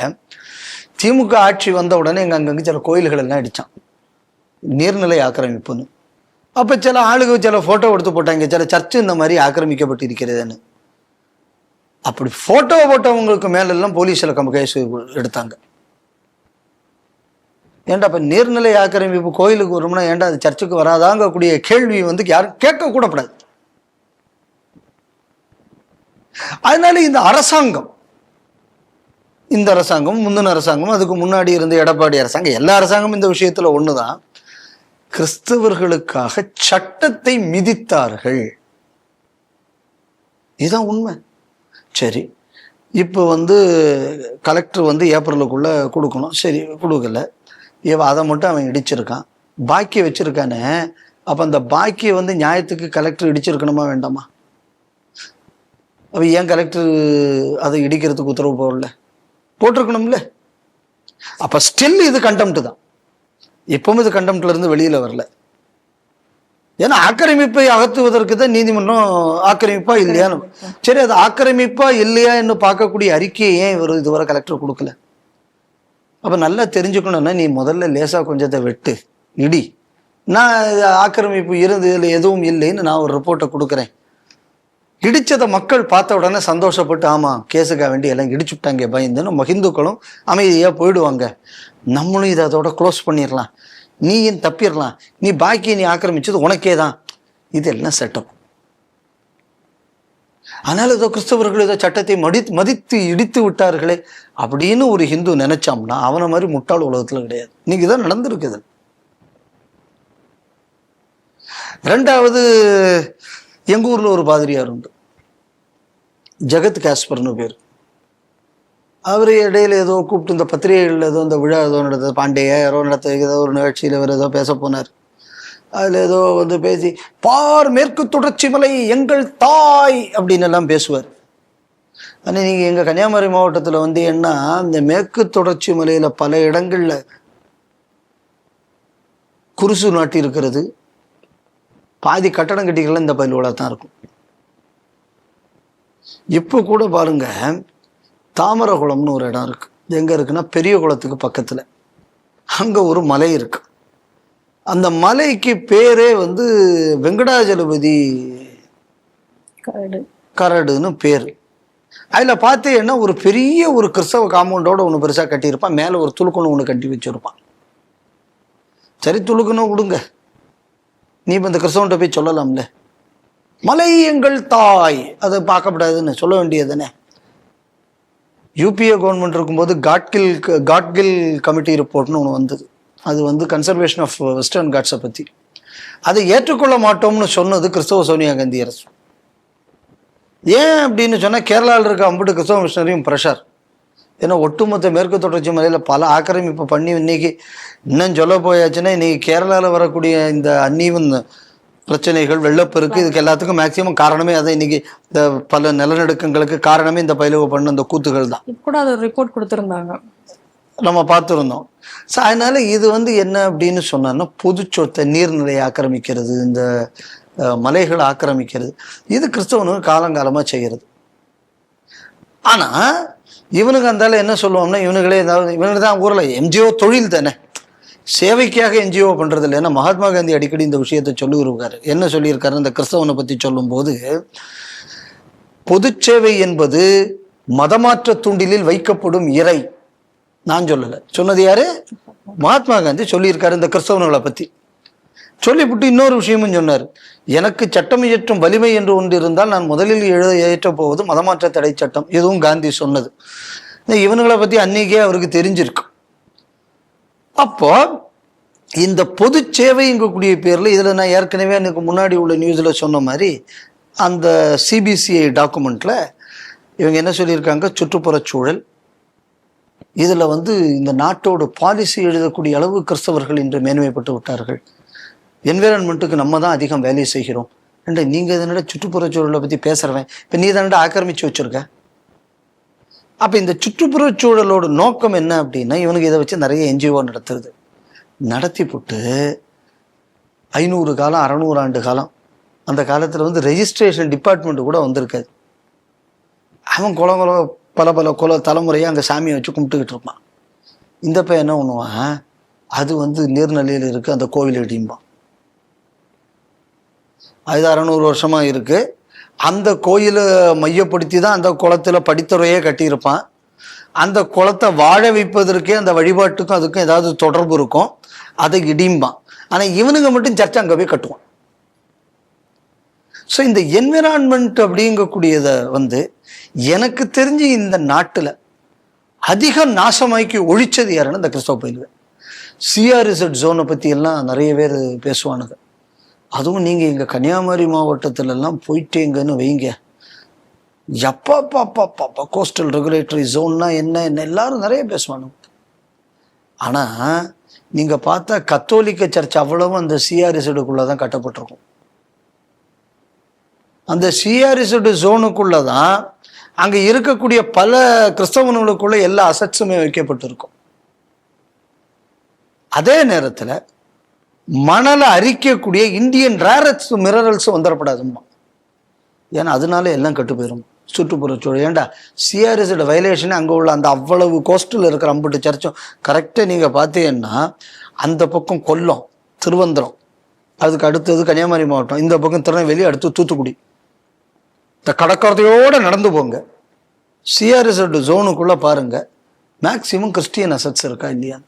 திமுக ஆட்சி வந்த உடனே அங்கங்க சில கோயில்கள் எல்லாம் அடிச்சான், நீர்நிலை ஆக்கிரமிப்புன்னு. அப்ப சில ஆளுங்க சில போட்டோ எடுத்து போட்டாங்க, சில சர்ச்சு இந்த மாதிரி ஆக்கிரமிக்கப்பட்டு இருக்கிறதுன்னு. அப்படி போட்டோ போட்டவங்களுக்கு மேலெல்லாம் போலீஸ்ல கேஸ் எடுத்தாங்க. ஏன்டா இப்ப நீர்நிலை ஆக்கிரமிப்பு கோயிலுக்கு வரும்னா ஏன்டா அது சர்ச்சுக்கு வராதாங்க கூடிய கேள்வி வந்து யாரும் கேட்க கூடப்படாது. அதனால இந்த அரசாங்கம், இந்த அரசாங்கம், முந்தின அரசாங்கம், அதுக்கு முன்னாடி இருந்த எடப்பாடி அரசாங்கம், எல்லா அரசாங்கமும் இந்த விஷயத்துல ஒண்ணுதான், கிறிஸ்தவர்களுக்காக சட்டத்தை மிதித்தார்கள். இதுதான் உண்மை. சரி, இப்போ வந்து கலெக்டர் வந்து ஏப்ரலுக்குள்ள கொடுக்கணும், சரி கொடுக்கல, அதை மட்டும் அவன் இடிச்சிருக்கான், பாக்கி வச்சிருக்கானே, அப்ப அந்த பாக்கியை வந்து நியாயத்துக்கு கலெக்டர் இடிச்சிருக்கணுமா வேண்டாமா? அவ ஏன் கலெக்டர் அதை இடிக்கிறதுக்கு உத்தரவு போட்டிருக்கணும்ல? அப்ப ஸ்டில் இது கண்டெம்ட் தான், இப்பவும் இது கண்டெம்ட்ல இருந்து வெளியில வரல. ஏன்னா ஆக்கிரமிப்பை அகற்றுவதற்கு தான் நீதிமன்றம் ஆக்கிரமிப்பா இல்லையான்னு, சரி அது ஆக்கிரமிப்பா இல்லையா என்று பார்க்கக்கூடிய அறிக்கையை ஏன் இவர் இதுவரை கலெக்டர் கொடுக்கல? அப்ப நல்லா தெரிஞ்சுக்கணும்னா, நீ முதல்ல லேசா கொஞ்சத்தை வெட்டு, இடி, நான் ஆக்கிரமிப்பு இருந்து இதுல எதுவும் இல்லைன்னு நான் ஒரு ரிப்போர்ட்டை கொடுக்குறேன். இடிச்சதை மக்கள் பார்த்த உடனே சந்தோஷப்பட்டு ஆமா கேஸுக்காக வேண்டி எல்லாம் இடிச்சுட்டாங்க பயந்துன்னு ஹிந்துக்களும் அமைதியா போயிடுவாங்க, நம்மளும் இதை அதோட க்ளோஸ் பண்ணிடலாம், நீ ஏன் தப்பிடலாம், நீ பாக்கியை நீ ஆக்கிரமிச்சது உனக்கே தான், இதெல்லாம் செட்டப். அதனால ஏதோ கிறிஸ்தவர்கள் ஏதோ சட்டத்தை மதித்து இடித்து விட்டார்களே அப்படின்னு ஒரு ஹிந்து நினைச்சாம்னா அவனை மாதிரி முட்டாள் உலகத்துல கிடையாது. இன்னைக்கு தான் நடந்திருக்குது. ரெண்டாவது, எங்க ஊர்ல ஒரு பாதிரியார் உண்டு, ஜெகத் காஸ்பர்னு பேர். அவர் இடையில ஏதோ கூப்பிட்டு இந்த பத்திரிகைகள் ஏதோ இந்த விழா ஏதோ நடந்தது, பாண்டிய யாரோ நடத்த ஏதோ ஒரு நிகழ்ச்சியில் அவர் ஏதோ பேச போனார். அதில் ஏதோ வந்து பேசி பார் மேற்கு தொடர்ச்சி மலை எங்கள் தாய் அப்படின்னு எல்லாம் பேசுவார். ஆனால் நீங்கள் எங்கள் கன்னியாகுமரி மாவட்டத்தில் வந்து என்ன, இந்த மேற்கு தொடர்ச்சி மலையில் பல இடங்களில் குருசு நாட்டி இருக்கிறது, பாதி கட்டடம் கட்டிக்கலாம் இந்த பயிலோட தான் இருக்கும். இப்போ கூட பாருங்க, தாமரகுளம்னு ஒரு இடம் இருக்கு, எங்க இருக்குன்னா பெரிய குளத்துக்கு பக்கத்துல, அங்க ஒரு மலை இருக்கு. அந்த மலைக்கு பேரே வந்து வெங்கடாஜலபதி கரடுன்னு பேரு. அதில் பார்த்தீங்கன்னா ஒரு பெரிய ஒரு கிறிஸ்தவ காம்பவுண்டோட ஒன்று பெருசாக கட்டியிருப்பான், மேலே ஒரு துளுக்குன்னு ஒன்று கட்டி வச்சுருப்பான். சரி துளுக்குன்னு விடுங்க, நீ இப்போ இந்த கிறிஸ்தவன்கிட்ட போய் சொல்லலாம்ல, மலை எங்கள் தாய், அதை பார்க்கப்படாதுன்னு சொல்ல வேண்டியதுதானே. யூபிஏ கவர்மெண்ட் இருக்கும்போது காட்கில் கமிட்டி ரிப்போர்ட்னு ஒன்று வந்தது. அது வந்து கன்சர்வேஷன் ஆஃப் வெஸ்டர்ன் காட்ஸை பற்றி. அதை ஏற்றுக்கொள்ள மாட்டோம்னு சொன்னது கிறிஸ்தவ சோனியா காந்தி அரசு. ஏன் அப்படின்னு சொன்னால் கேரளாவில் இருக்க அம்புட்டு கிறிஸ்தவ மிஷனரியும் ப்ரெஷர். ஏன்னா ஒட்டுமொத்த மேற்கு தொடர்ச்சி மலையில் பல ஆக்கிரமிப்பு பண்ணி இன்னைக்கு இன்னும் சொல்ல போயாச்சுன்னா இன்னைக்கு கேரளாவில் வரக்கூடிய இந்த அந்நீவன் பிரச்சனைகள், வெள்ளப்பெருக்கு, இதுக்கு எல்லாத்துக்கும் மேக்சிமம் காரணமே அதை இன்னைக்கு இந்த பல நிலநடுக்கங்களுக்கு காரணமே இந்த பயிலவை பண்ண இந்த கூத்துகள் தான். கூட அது ஒரு ரிப்போர்ட் கொடுத்துருந்தாங்க, நம்ம பார்த்துருந்தோம். ஸோ அதனால இது வந்து என்ன அப்படின்னு சொன்னா பொது சொத்தை நீர்நிலையை ஆக்கிரமிக்கிறது, இந்த மலைகளை ஆக்கிரமிக்கிறது, இது கிறிஸ்தவனுக்கு காலங்காலமாக செய்கிறது. ஆனால் இவனுக்கு அந்தால என்ன சொல்லுவோம்னா இவனுங்களே ஏதாவது இவனுக்கு தான் ஊரில் என்ஜிஓ தொழில் தானே, சேவைக்காக என்ஜிஓ பண்ணுறது இல்லை. ஏன்னா மகாத்மா காந்தி அடிக்கடி இந்த விஷயத்தை சொல்லியிருக்காரு. என்ன சொல்லியிருக்காரு இந்த கிறிஸ்தவனை பற்றி சொல்லும்போது, பொது சேவை என்பது மதமாற்ற தூண்டிலில் வைக்கப்படும் இறை. நான் சொல்லலை, சொன்னது யாரு? மகாத்மா காந்தி சொல்லியிருக்காரு இந்த கிறிஸ்தவர்களை பற்றி. சொல்லிவிட்டு இன்னொரு விஷயமும் சொன்னார், எனக்கு சட்டம் இயற்றும் வலிமை என்று ஒன்று இருந்தால் நான் முதலில் ஏற்றப் போவது மதமாற்ற தடை சட்டம். இதுவும் காந்தி சொன்னது. இவனுங்களை பற்றி அன்னைக்கே அவருக்கு தெரிஞ்சிருக்கு. அப்போ இந்த பொது சேவைங்கக்கூடிய பேரில் இதில் நான் ஏற்கனவே எனக்கு முன்னாடி உள்ள நியூஸில் சொன்ன மாதிரி அந்த சிபிசிஐ டாக்குமெண்ட்டில் இவங்க என்ன சொல்லியிருக்காங்க, சுற்றுப்புறச் சூழல் இதில் வந்து இந்த நாட்டோட பாலிசி எழுதக்கூடிய அளவு கிறிஸ்தவர்கள் இன்று மேன்மைப்பட்டு விட்டார்கள். என்விரான்மெண்ட்டுக்கு நம்ம தான் அதிகம் வேலை செய்கிறோம். ஏன்டா நீங்கள் இதனோட சுற்றுப்புறச் சூழலை பற்றி பேசுகிறவன், இப்போ நீ தானடா ஆக்கிரமித்து வச்சுருக்க. அப்போ இந்த சுற்றுப்புறச் சூழலோட நோக்கம் என்ன அப்படின்னா இவனுக்கு இதை வச்சு நிறைய என்ஜிஓ நடத்தி போட்டு 500 காலம் 600 ஆண்டு காலம் அந்த காலத்தில் வந்து ரெஜிஸ்ட்ரேஷன் டிபார்ட்மெண்ட்டு கூட வந்திருக்காது. அவன் பல தலைமுறையாக அங்கே சாமியை வச்சு கும்பிட்டுக்கிட்டு இருப்பான். இந்த பையன் என்ன பண்ணுவான், அது வந்து நீர்நிலையில் இருக்குது அந்த கோவில் இடிம்பான். 500-600 வருஷமாக இருக்குது. அந்த கோயிலை மையப்படுத்தி தான் அந்த குளத்தில் படித்துறையே கட்டியிருப்பான். அந்த குளத்தை வாழ வைப்பதற்கே அந்த வழிபாட்டுக்கும் அதுக்கும் ஏதாவது தொடர்பு இருக்கும், அதை இடிம்பான். ஆனால் இவனுங்க மட்டும் சர்ச்சை அங்கே போய் கட்டுவான். ஸோ இந்த என்விரான்மெண்ட் அப்படிங்கக்கூடியதை வந்து எனக்கு தெரிஞ்சு இந்த நாட்டில் அதிகம் நாசமாக்கி ஒழிச்சது யாருன்னு இந்த கிறிஸ்தவ பயில்கள். சிஆர்இசட் ஜோனை பற்றி எல்லாம் நிறைய பேர் பேசுவானுங்க. அதுவும் நீங்கள் எங்கள் கன்னியாகுமரி மாவட்டத்திலெல்லாம் போயிட்டேங்கன்னு வைங்க, எப்பா கோஸ்டல் ரெகுலேட்டரி ஜோன்னா என்ன எல்லாரும் நிறைய பேசுவானுங்க. ஆனால் நீங்கள் பார்த்தா கத்தோலிக்க சர்ச் அவ்வளவும் அந்த சிஆர்இசடுக்குள்ளே தான் கட்டப்பட்டிருக்கும். அந்த சிஆர்இசடு ஜோனுக்குள்ளே தான் அங்கே இருக்கக்கூடிய பல கிறிஸ்தவனுக்குள்ள எல்லா அசட்ஸுமே வைக்கப்பட்டிருக்கும். அதே நேரத்தில் மணலை அரிக்கக்கூடிய இந்தியன் ரேரட்ஸ் மினரல்ஸும் வந்துடப்படாதுமா. ஏன்னா அதனால எல்லாம் கெட்டு போயிடும் சுற்றுப்புறச்சூழல். ஏன்டா சிஆர்எஸோட வயலேஷன் அங்கே உள்ள அந்த அவ்வளவு கோஸ்டில் இருக்கிற அம்புட்டு சர்ச்சும் கரெக்டாக நீங்கள் பார்த்தீங்கன்னா அந்த பக்கம் கொல்லம், திருவந்தரம், அதுக்கு அடுத்தது கன்னியாகுமரி மாவட்டம், இந்த பக்கம் திருநெல்வேலி, அடுத்து தூத்துக்குடி, இந்த கடற்கரையோடு நடந்து போங்க. சிஆர்எஸோட ஜோனுக்குள்ளே பாருங்க, மேக்சிமம் கிறிஸ்டியன் அசட்ஸ் இருக்கா இல்லையா.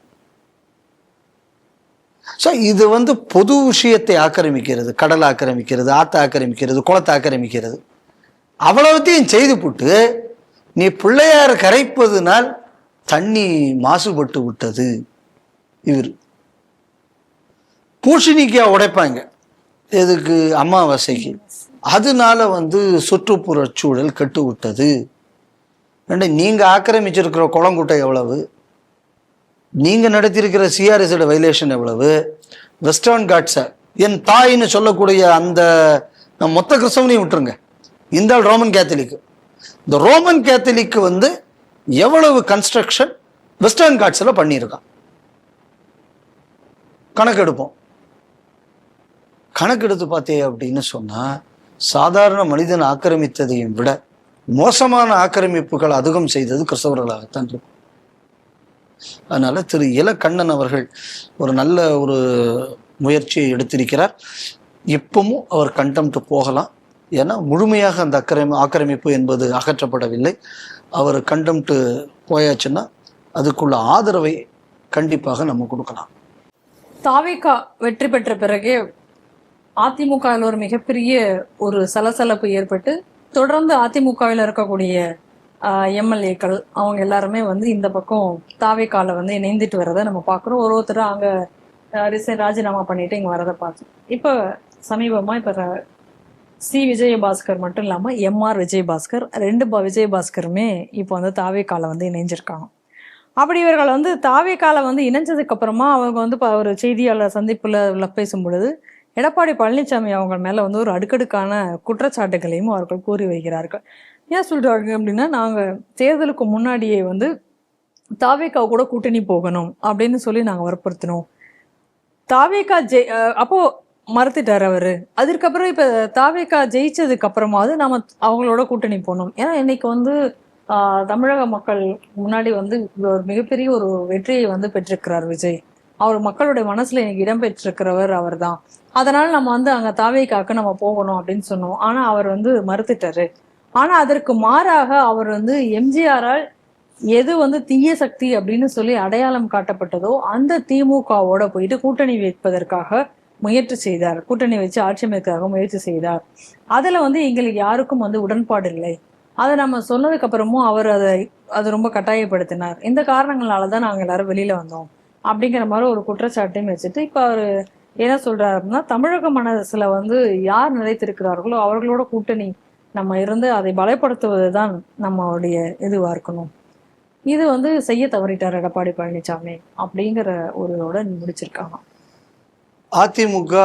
ஸோ இது வந்து பொது விஷயத்தை ஆக்கிரமிக்கிறது, கடலை ஆக்கிரமிக்கிறது, ஆற்றை ஆக்கிரமிக்கிறது, குளத்தை ஆக்கிரமிக்கிறது, அவ்வளவுத்தையும் செய்து போட்டு நீ பிள்ளையார் கரைப்பதுனால் தண்ணி மாசுபட்டு விட்டது. இவர் பூசணிக்காய் உடைப்பாங்க எதுக்கு, அமாவாசைக்கு, அதனால வந்து சுற்றுப்புற சூழல் கெட்டு விட்டது. நீங்கள் ஆக்கிரமிச்சிருக்கிற குளங்குட்டை எவ்வளவு, நீங்கள் நடத்தியிருக்கிற சிஆர்எஸோட வயலேஷன் எவ்வளவு, வெஸ்டர்ன் காட்ஸை என் தாயின்னு சொல்லக்கூடிய அந்த மொத்த கிறிஸ்தவனையும் விட்டுருங்க, இந்த ரோமன் கேத்தலிக்கு, இந்த ரோமன் கேத்தலிக்கு வந்து எவ்வளவு கன்ஸ்ட்ரக்ஷன் வெஸ்டர்ன் காட்ஸில் பண்ணியிருக்கான் கணக்கெடுப்போம். கணக்கெடுத்து பார்த்தே அப்படின்னு சொன்னால் சாதாரண மனிதன் ஆக்கிரமித்ததையும் விட மோசமான ஆக்கிரமிப்புகள் அதிகம் செய்தது கிறிஸ்தவர்களாகத்தான் இருக்கும். அதனால திரு இலக்கண்ணன் அவர்கள் ஒரு நல்ல ஒரு முயற்சியை எடுத்திருக்கிறார். இப்பவும் அவர் கண்டெம்ட் போகலாம். ஏன்னா முழுமையாக அந்த ஆக்கிரமிப்பு என்பது அகற்றப்படவில்லை. அவர் கண்டெம்ட் போயாச்சுன்னா அதுக்குள்ள ஆதரவை கண்டிப்பாக நம்ம கொடுக்கலாம். தாவேகா வெற்றி பெற்ற பிறகே அதிமுகவில் ஒரு மிகப்பெரிய ஒரு சலசலப்பு ஏற்பட்டு தொடர்ந்து அதிமுகவில் இருக்கக்கூடிய எம்எல்ஏக்கள் அவங்க எல்லாருமே வந்து இந்த பக்கம் தாவேகால வந்து இணைந்துட்டு வரதை நம்ம பார்க்குறோம். ஒருத்தர் அங்கே ராஜினாமா பண்ணிட்டு இங்கே வரதை பார்த்தோம். இப்போ சமீபமாக இப்போ சி விஜயபாஸ்கர் மட்டும் இல்லாமல் எம்ஆர் விஜயபாஸ்கர் விஜயபாஸ்கருமே இப்போ வந்து தாவேகால வந்து இணைஞ்சிருக்காங்க. அப்படி இவர்கள் வந்து தாவேகால வந்து இணைஞ்சதுக்கு அப்புறமா அவங்க வந்து ஒரு செய்தியாளர் சந்திப்புல பேசும் பொழுது எடப்பாடி பழனிசாமி அவங்க மேல வந்து ஒரு அடுக்கடுக்கான குற்றச்சாட்டுகளையும் அவர்கள் கூறி வைக்கிறார்கள். ஏன் சொல்றாங்க அப்படின்னா, நாங்க தேர்தலுக்கு முன்னாடியே வந்து தாவேகா கூட கூட்டணி போகணும் அப்படின்னு சொல்லி நாங்க வற்புறுத்தினோம். தாவேகா அப்போ மறுத்துட்டார் அவரு. அதுக்கப்புறம் இப்ப தாவேகா ஜெயிச்சதுக்கு அப்புறமாவது நாம அவங்களோட கூட்டணி போகணும். ஏன்னா இன்னைக்கு வந்து தமிழக மக்கள் முன்னாடி வந்து ஒரு மிகப்பெரிய ஒரு வெற்றியை வந்து பெற்றிருக்கிறார் விஜய். அவர் மக்களுடைய மனசுல இன்னைக்கு இடம் பெற்றிருக்கிறவர் அவர் தான். அதனால நம்ம வந்து அங்க தாவேகாக்கு நம்ம போகணும் அப்படின்னு சொன்னோம். ஆனா அவர் வந்து மறுத்துட்டாரு. ஆனா அதற்கு மாறாக அவர் வந்து எம்ஜிஆரால் எது வந்து தீய சக்தி அப்படின்னு சொல்லி அடையாளம் காட்டப்பட்டதோ அந்த திமுகவோட போயிட்டு கூட்டணி வைப்பதற்காக முயற்சி செய்தார். கூட்டணி வச்சு ஆட்சி அமைக்கிறதுக்காக முயற்சி செய்தார். அதுல வந்து எங்களுக்கு யாருக்கும் வந்து உடன்பாடு இல்லை. அதை நம்ம சொன்னதுக்கு அப்புறமும் அவர் அதை ரொம்ப கட்டாயப்படுத்தினார். இந்த காரணங்களாலதான் நாங்க எல்லாரும் வெளியில வந்தோம் அப்படிங்கிற மாதிரி ஒரு குற்றச்சாட்டையும் வச்சுட்டு இப்ப அவரு என்ன சொல்றாரு அப்படின்னா, தமிழக மனசுல வந்து யார் நிலைத்திருக்கிறார்களோ அவர்களோட கூட்டணி நம்ம இருந்து அதை பலப்படுத்துவதுதான் நம்மளுடைய இதுவா இருக்கணும். இது வந்து செய்ய தவறிட்டார் எடப்பாடி பழனிசாமி அப்படிங்கிற ஒரு முடிச்சிருக்காங்க. அதிமுக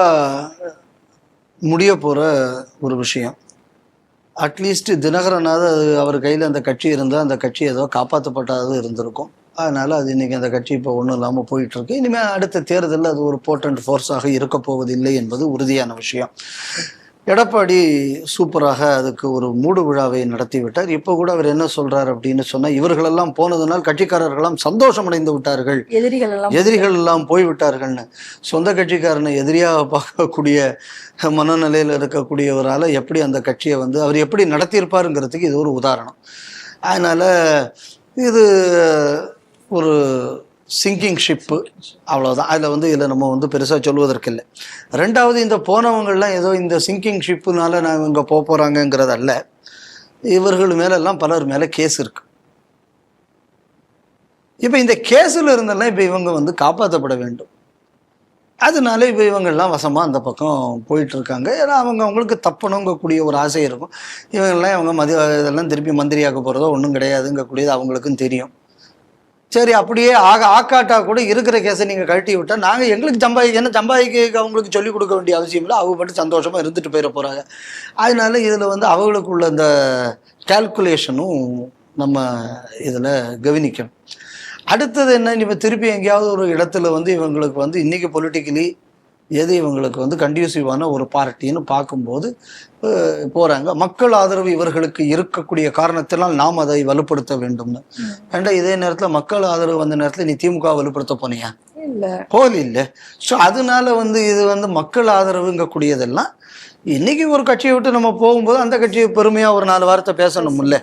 முடிய போற ஒரு விஷயம். அட்லீஸ்ட் தினகரனாவது அவர் கையில் அந்த கட்சி இருந்தால் அந்த கட்சி ஏதோ காப்பாற்றப்பட்டாவது இருந்திருக்கும். அதனால அது இன்னைக்கு அந்த கட்சி இப்போ ஒன்றும் இல்லாமல் போயிட்டு இருக்கு. இனிமேல் அடுத்த தேர்தலில் அது ஒரு போர்ட்டன்ட் ஃபோர்ஸாக இருக்க போவதில்லை என்பது உறுதியான விஷயம். எடப்பாடி சூப்பராக அதுக்கு ஒரு மூடு விழாவை நடத்தி விட்டார். இப்போ கூட அவர் என்ன சொல்றாரு அப்படின்னு சொன்னா, இவர்களெல்லாம் போனதுனால் கட்சிக்காரர்களெல்லாம் சந்தோஷம் அடைந்து விட்டார்கள், எதிரிகள் எல்லாம் போய்விட்டார்கள்னு. சொந்த கட்சிக்காரனை எதிரியாக பார்க்கக்கூடிய மனநிலையில் இருக்கக்கூடியவரால் எப்படி அந்த கட்சியை வந்து அவர் எப்படி நடத்தியிருப்பாருங்கிறதுக்கு இது ஒரு உதாரணம். அதனால இது ஒரு சிங்கிங் ஷிப்பு, அவ்வளோதான். அதில் வந்து இதில் நம்ம வந்து பெருசாக சொல்வதற்கு இல்லை. ரெண்டாவது, இந்த போனவங்கள்லாம் ஏதோ இந்த சிங்கிங் ஷிப்புனால நான் இங்கே போக போகிறாங்கங்கிறதல்ல. இவர்கள் மேலெல்லாம் பலர் மேலே கேஸ் இருக்கு. இப்போ இந்த கேஸில் இருந்தெல்லாம் இப்போ இவங்க வந்து காப்பாற்றப்பட வேண்டும். அதனால இப்போ இவங்கெல்லாம் வசமாக அந்த பக்கம் போயிட்டுருக்காங்க. ஏன்னா அவங்களுக்கு தப்பணுங்கக்கூடிய ஒரு ஆசை இருக்கும். இவங்கெல்லாம் இவங்க இதெல்லாம் திருப்பி மந்திரியாக்க போகிறதோ ஒன்றும் கிடையாதுங்கக்கூடியது அவங்களுக்கும் தெரியும். சரி, அப்படியே ஆக்காட்டா கூட இருக்கிற கேஸை நீங்கள் கழட்டி விட்டால் நாங்கள் எங்களுக்கு ஏன்னா சம்பாதிக்க அவங்களுக்கு சொல்லிக் கொடுக்க வேண்டிய அவசியம் இல்லை. அவங்க மட்டும் சந்தோஷமாக இருந்துட்டு போயிட போகிறாங்க. அதனால இதில் வந்து அவங்களுக்குள்ள இந்த கால்குலேஷனும் நம்ம இதில் கவனிக்கணும். அடுத்தது என்ன, இப்போ திருப்பி எங்கேயாவது ஒரு இடத்துல வந்து இவங்களுக்கு வந்து இன்றைக்கி பொலிட்டிக்கலி எது இவங்களுக்கு வந்து கண்டியூசிவான ஒரு பார்ட்டின்னு பார்க்கும்போது போகிறாங்க. மக்கள் ஆதரவு இவர்களுக்கு இருக்கக்கூடிய காரணத்தினால் நாம் அதை வலுப்படுத்த வேண்டும்னு. ஏன்டா இதே நேரத்தில் மக்கள் ஆதரவு வந்த நேரத்தில் நீ திமுக வலுப்படுத்த போனியா? இல்லை. ஸோ அதனால வந்து இது வந்து மக்கள் ஆதரவுங்கக்கூடியதெல்லாம் இன்னைக்கு ஒரு கட்சியை விட்டு நம்ம போகும்போது அந்த கட்சியை பெருமையாக ஒரு 4 வார்த்தை பேசணும்ல.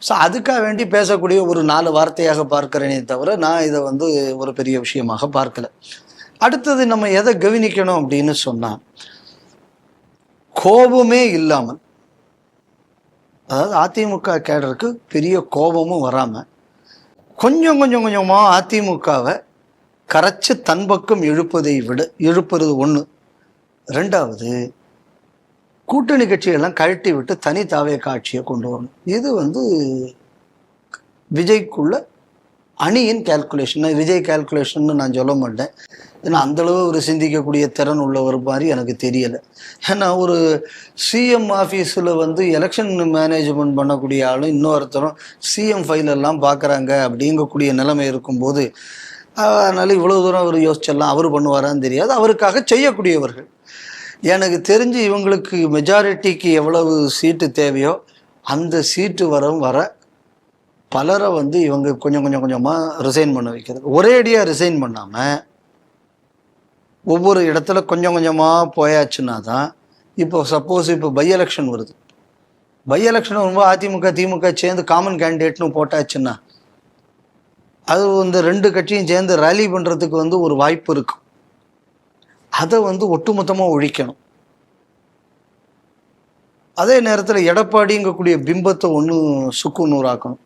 ஸோ அதுக்காக வேண்டி பேசக்கூடிய ஒரு 4 வார்த்தையாக பார்க்கிறேனே தவிர நான் இதை வந்து ஒரு பெரிய விஷயமாக பார்க்கல. அடுத்தது நம்ம எதை கவனிக்கணும் அப்படின்னு சொன்னா, கோபமே இல்லாமல், அதாவது அதிமுக கேடருக்கு பெரிய கோபமும் வராம கொஞ்சமா அதிமுகவை கரைச்சு தன் பக்கம் இழுப்பது ஒண்ணு. ரெண்டாவது, கூட்டணி கட்சியெல்லாம் கழட்டி விட்டு தனி தாவேகா ஆட்சியை கொண்டு வரணும். இது வந்து விஜய்க்குள்ள அணியின் கேல்குலேஷன். விஜய் கேல்குலேஷன் நான் சொல்ல மாட்டேன். ஏன்னா அந்தளவு ஒரு சிந்திக்கக்கூடிய திறன் உள்ளவர் மாதிரி எனக்கு தெரியலை. ஏன்னா ஒரு சிஎம் ஆஃபீஸில் வந்து எலெக்ஷன் மேனேஜ்மெண்ட் பண்ணக்கூடிய ஆளும் இன்னொருத்தரும் சிஎம் ஃபைலெல்லாம் பார்க்குறாங்க அப்படிங்கக்கூடிய நிலைமை இருக்கும்போது, அதனால இவ்வளோ தூரம் அவர் யோசிச்செல்லாம் அவர் பண்ணுவாரான்னு தெரியாது. அவருக்காக செய்யக்கூடியவர்கள். எனக்கு தெரிஞ்சு இவங்களுக்கு மெஜாரிட்டிக்கு எவ்வளவு சீட்டு தேவையோ அந்த சீட்டு வர பலரை வந்து இவங்க கொஞ்சமாக ரிசைன் பண்ண வைக்கிறது. ஒரேடியாக ரிசைன் பண்ணாமல் ஒவ்வொரு இடத்துல கொஞ்சமாக போயாச்சுன்னா தான் இப்போ சப்போஸ் இப்போ பை எலெக்ஷன் வருது, பை எலெக்ஷன் வரும்போது அதிமுக திமுக சேர்ந்து காமன் கேண்டிடேட்னு போட்டாச்சுன்னா அது வந்து 2 கட்சியும் சேர்ந்து ரேலி பண்ணுறதுக்கு ஒரு வாய்ப்பு இருக்கும். அதை ஒட்டுமொத்தமாக ஒழிக்கணும். அதே நேரத்தில் எடப்பாடிங்கக்கூடிய பிம்பத்தை சுக்கு நூறாக்கணும்.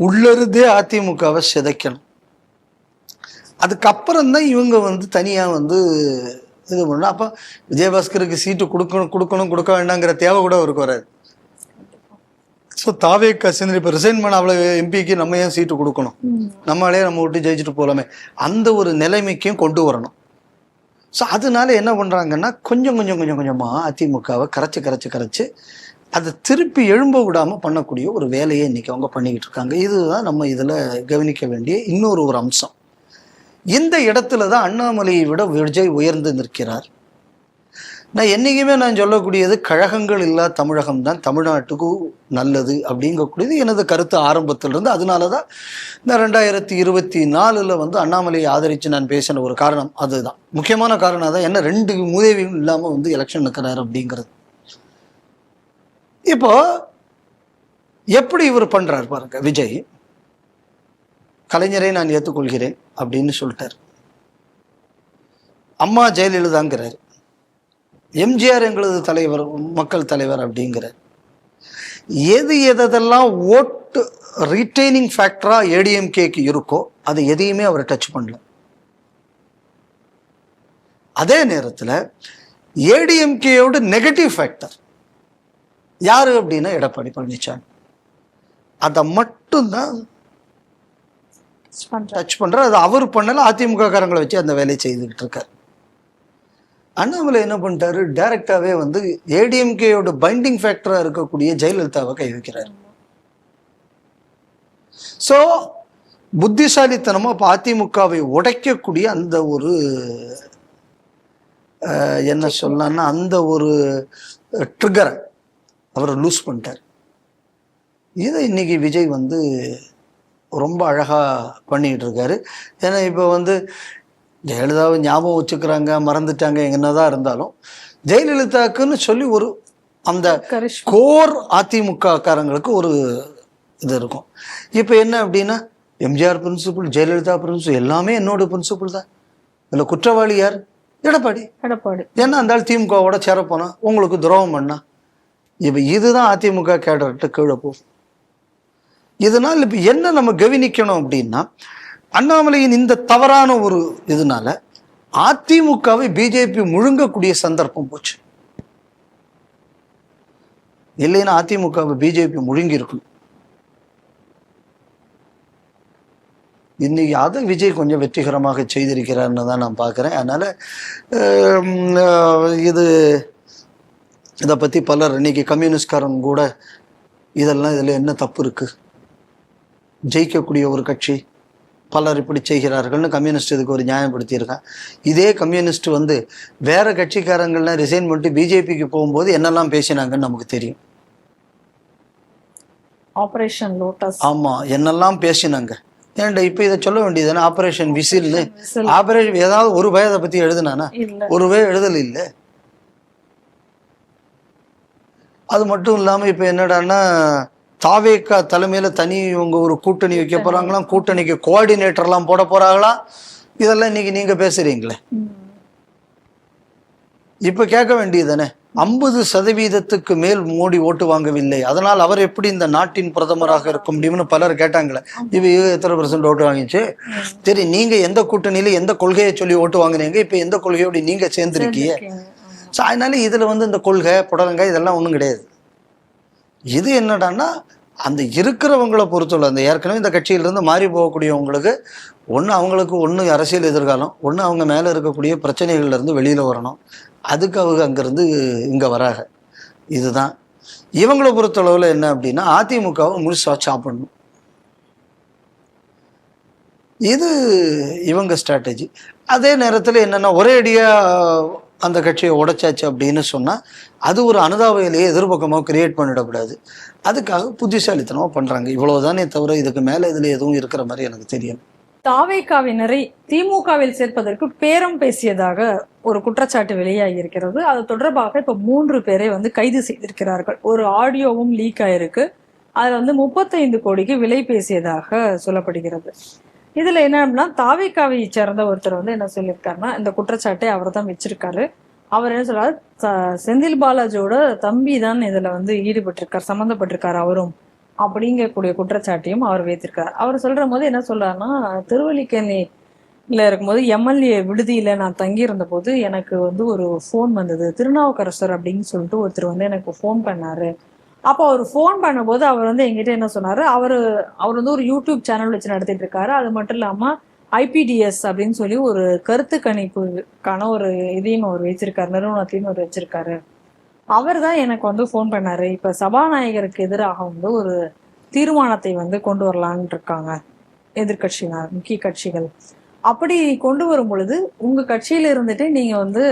உள்ளிருந்தே அதிமுகவை சிதைக்கணும். அதுக்கப்புறம் தான் இவங்க தனியாக இது பண்ணணும். அப்போ விஜயபாஸ்கருக்கு சீட்டு கொடுக்க வேண்டாங்கிற தேவை கூட அவருக்கு வராது. ஸோ தாவேக்கா சேர்ந்து இப்போ ரிசைன் பண்ண அவ்வளோ எம்பிக்கு நம்ம ஏன் சீட்டு கொடுக்கணும், நம்மளே நம்ம விட்டு ஜெயிச்சுட்டு போகலாமே, அந்த ஒரு நிலைமைக்கும் கொண்டு வரணும். ஸோ அதனால என்ன பண்ணுறாங்கன்னா கொஞ்சமாக அதிமுகவை கரைச்சி அதை திருப்பி எழும்ப விடாமல் பண்ணக்கூடிய ஒரு வேலையை இன்றைக்கி அவங்க பண்ணிக்கிட்டு இருக்காங்க. இதுதான் நம்ம இதில் கவனிக்க வேண்டிய இன்னொரு அம்சம். இந்த இடத்துல தான் அண்ணாமலையை விட விஜய் உயர்ந்து நிற்கிறார். நான் என்றைக்குமே சொல்லக்கூடியது கழகங்கள் இல்லா தமிழகம் தான் தமிழ்நாட்டுக்கு நல்லது அப்படிங்கக்கூடியது எனது கருத்து ஆரம்பத்திலிருந்து. அதனால தான் இந்த 2024 அண்ணாமலையை ஆதரித்து நான் பேசின ஒரு காரணம் அதுதான், முக்கியமான காரணம் தான். என்ன 2 மூதேவியும் இல்லாமல் எலெக்ஷன் நிற்கிறார் அப்படிங்கிறது. இப்போ எப்படி இவர் பண்றார் பாருங்க. விஜய் கலைஞரை நான் ஏற்றுக்கொள்கிறேன் அப்படின்னு சொல்லிட்டார். அம்மா ஜெயலலிதாங்கிறார். எம்ஜிஆர் எங்களது தலைவர், மக்கள் தலைவர் அப்படிங்கிறார். எதெல்லாம் ஓட்டு ரீட்டைனிங் ஃபேக்டரா ஏடிஎம்கேக்கு இருக்கோ அது எதையுமே அவர் டச் பண்ணல. அதே நேரத்தில் ஏடிஎம்கேயோட நெகட்டிவ் ஃபேக்டர் யாரு அப்படின்னா எடப்பாடி பழனிசாமி. அதை மட்டும்தான் டச் பண்ற. அது அவர் பண்ணல, அதிமுக காரங்களை வச்சு அந்த வேலையை செய்துக்கிட்டு இருக்காரு. அண்ணாமலை என்ன பண்ணிட்டாரு, டைரக்டாவே ஏடிஎம்கேயோட பைண்டிங் ஃபேக்டரா இருக்கக்கூடிய ஜெயலலிதாவை கை வைக்கிறார். ஸோ புத்திசாலித்தனமா இப்போ அதிமுகவை உடைக்கக்கூடிய அந்த ஒரு என்ன சொல்லலாம்னா அந்த ஒரு ட்ரிகரை அவர் லூஸ் பண்ணிட்டார். இதை இன்னைக்கு விஜய் ரொம்ப அழகா பண்ணிட்டு இருக்காரு. ஏன்னா இப்போ ஜெயலலிதாவை ஞாபகம் வச்சுக்கிறாங்க, மறந்துட்டாங்க, என்னதான் இருந்தாலும் ஜெயலலிதாக்குன்னு சொல்லி ஒரு அந்த கோர் அதிமுக காரங்களுக்கு ஒரு இது இருக்கும். இப்போ என்ன அப்படின்னா எம்ஜிஆர் பிரின்சிபிள், ஜெயலலிதா பிரின்சிபிள் எல்லாமே என்னோட பிரின்சிபிள் தான். இதில் குற்றவாளி யார்? எடப்பாடி. ஏன்னா அந்த ஆள் திமுகவோட சேரப்போனா உங்களுக்கு துரோகம் பண்ணா இப்போ இதுதான் அதிமுக கேடர்கிட்ட கீழே போகும். இதனால் இப்போ என்ன நம்ம கவனிக்கணும் அப்படின்னா அண்ணாமலையின் இந்த தவறான ஒரு இதனால அதிமுகவை பிஜேபி முழுங்கக்கூடிய சந்தர்ப்பம் போச்சு. இல்லைன்னா அதிமுகவை பிஜேபி முழுங்கி இருக்கணும். இன்னைக்கு அதை விஜய் கொஞ்சம் வெற்றிகரமாக செய்திருக்கிறார்னு தான் நான் பார்க்குறேன். அதனால இதை பற்றி பலர் இன்னைக்கு கம்யூனிஸ்ட்காரங்க கூட இதில் என்ன தப்பு இருக்கு, ஜெயிக்கக்கூடிய ஒரு கட்சி பலர் இப்படி செய்கிறார்கள்னு கம்யூனிஸ்ட் இதுக்கு ஒரு நியாயப்படுத்தியிருக்கான். இதே கம்யூனிஸ்ட் வேற கட்சிக்காரங்கள்லாம் ரிசைன் பண்ணிட்டு பிஜேபிக்கு போகும்போது என்னெல்லாம் பேசினாங்கன்னு நமக்கு தெரியும். ஆபரேஷன் லோட்டஸ், ஆமா, என்னெல்லாம் பேசினாங்க. ஏன்டா இப்ப இதை சொல்ல வேண்டியதுதானே, ஆபரேஷன் விசில்னு. ஆபரேஷன் ஏதாவது ஒரு பய அதை பத்தி எழுதுனானா? ஒரு பய எழுதல் இல்லை. அது மட்டும் இல்லாம இப்ப என்னடான்னா தாவேக்கா தலைமையில தனி இவங்க ஒரு கூட்டணி வைக்க போறாங்களாம், கூட்டணிக்கு கோஆர்டினேட்டர்லாம் போட போறாங்களாம். இதெல்லாம் இன்னைக்கு நீங்க பேசுறீங்களே. இப்ப கேட்க வேண்டியதுதானே, 50% மேல் மோடி ஓட்டு வாங்கவில்லை, அதனால் அவர் எப்படி இந்த நாட்டின் பிரதமராக இருக்க முடியும்னு பலர் கேட்டாங்களே. இவ எத்தனை % ஓட்டு வாங்கிச்சு? சரி, நீங்க எந்த கூட்டணியில எந்த கொள்கையை சொல்லி ஓட்டு வாங்குறீங்க, இப்ப எந்த கொள்கையோடு நீங்க சேர்ந்திருக்கீங்க? ஸோ அதனால இதுல இந்த கொள்கை புடலங்காய் இதெல்லாம் ஒன்றும் கிடையாது. இது என்னடான்னா அந்த இருக்கிறவங்களை பொறுத்துள்ள அந்த ஏற்கனவே இந்த கட்சியிலிருந்து மாறி போகக்கூடியவங்களுக்கு அவங்களுக்கு அரசியல் எதிர்காலம், அவங்க மேலே இருக்கக்கூடிய பிரச்சனைகள்லேருந்து வெளியில் வரணும். அதுக்கு அவங்க அங்கேருந்து இங்கே வராங்க. இதுதான் இவங்களை பொறுத்தளவில் என்ன அப்படின்னா அதிமுகவை முழுசாக சாப்பிடணும். இது இவங்க ஸ்ட்ராட்டஜி. அதே நேரத்தில் என்னென்னா ஒரே அடியாக அந்த கட்சியை உடைச்சாச்சு அப்படின்னு சொன்னால் அது ஒரு அனுதாபையிலேயே எதிர்பக்கமாக கிரியேட் பண்ணிடக்கூடாது. அதுக்காக புத்திசாலித்தனமாக பண்ணுறாங்க. இவ்வளோதானே தவிர இதுக்கு மேலே இதில் எதுவும் இருக்கிற மாதிரி எனக்கு தெரியும். தாவேகாவினரை திமுகவில் சேர்ப்பதற்கு பேரம் பேசியதாக ஒரு குற்றச்சாட்டு வெளியாகி இருக்கிறது. அது தொடர்பாக இப்ப 3 பேரை கைது செய்திருக்கிறார்கள். ஒரு ஆடியோவும் லீக் ஆயிருக்கு. அதுல 35 கோடிக்கு விலை பேசியதாக சொல்லப்படுகிறது. இதுல என்ன அப்படின்னா, தாவேகாவை சேர்ந்த ஒருத்தர் என்ன சொல்லியிருக்காருன்னா, இந்த குற்றச்சாட்டை அவர் தான் வச்சிருக்காரு. அவர் என்ன சொல்றாரு, செந்தில் பாலாஜியோட தம்பி தான் இதுல ஈடுபட்டிருக்கார், சம்மந்தப்பட்டிருக்காரு அவரும் அப்படிங்கக்கூடிய குற்றச்சாட்டையும் அவர் வைத்திருக்காரு. அவர் சொல்ற போது என்ன சொல்றாருன்னா, திருவல்லிக்கேணியில இருக்கும்போது எம்எல்ஏ விடுதியில நான் தங்கி இருந்த போது எனக்கு ஒரு ஃபோன் வந்தது. திருநாவுக்கரசர் அப்படின்னு சொல்லிட்டு ஒருத்தர் எனக்கு ஃபோன் பண்ணாரு. அப்போ அவர் ஃபோன் பண்ணும்போது அவர் என்கிட்ட என்ன சொன்னாரு, அவர் ஒரு யூடியூப் சேனல் வச்சு நடத்திட்டு இருக்காரு. அது மட்டும் இல்லாம IPDS அப்படின்னு சொல்லி ஒரு கருத்து கணிப்புக்கான ஒரு இதையும் அவர் வச்சிருக்காரு, நிறுவனத்தையும் அவர் வச்சிருக்காரு. அவர் தான் எனக்கு ஃபோன் பண்ணாரு. இப்ப சபாநாயகருக்கு எதிராக ஒரு தீர்மானத்தை கொண்டு வரலான்னு இருக்காங்க எதிர்கட்சியினர், முக்கிய கட்சிகள். அப்படி கொண்டு வரும் பொழுது உங்க கட்சியில இருந்துட்டு நீங்க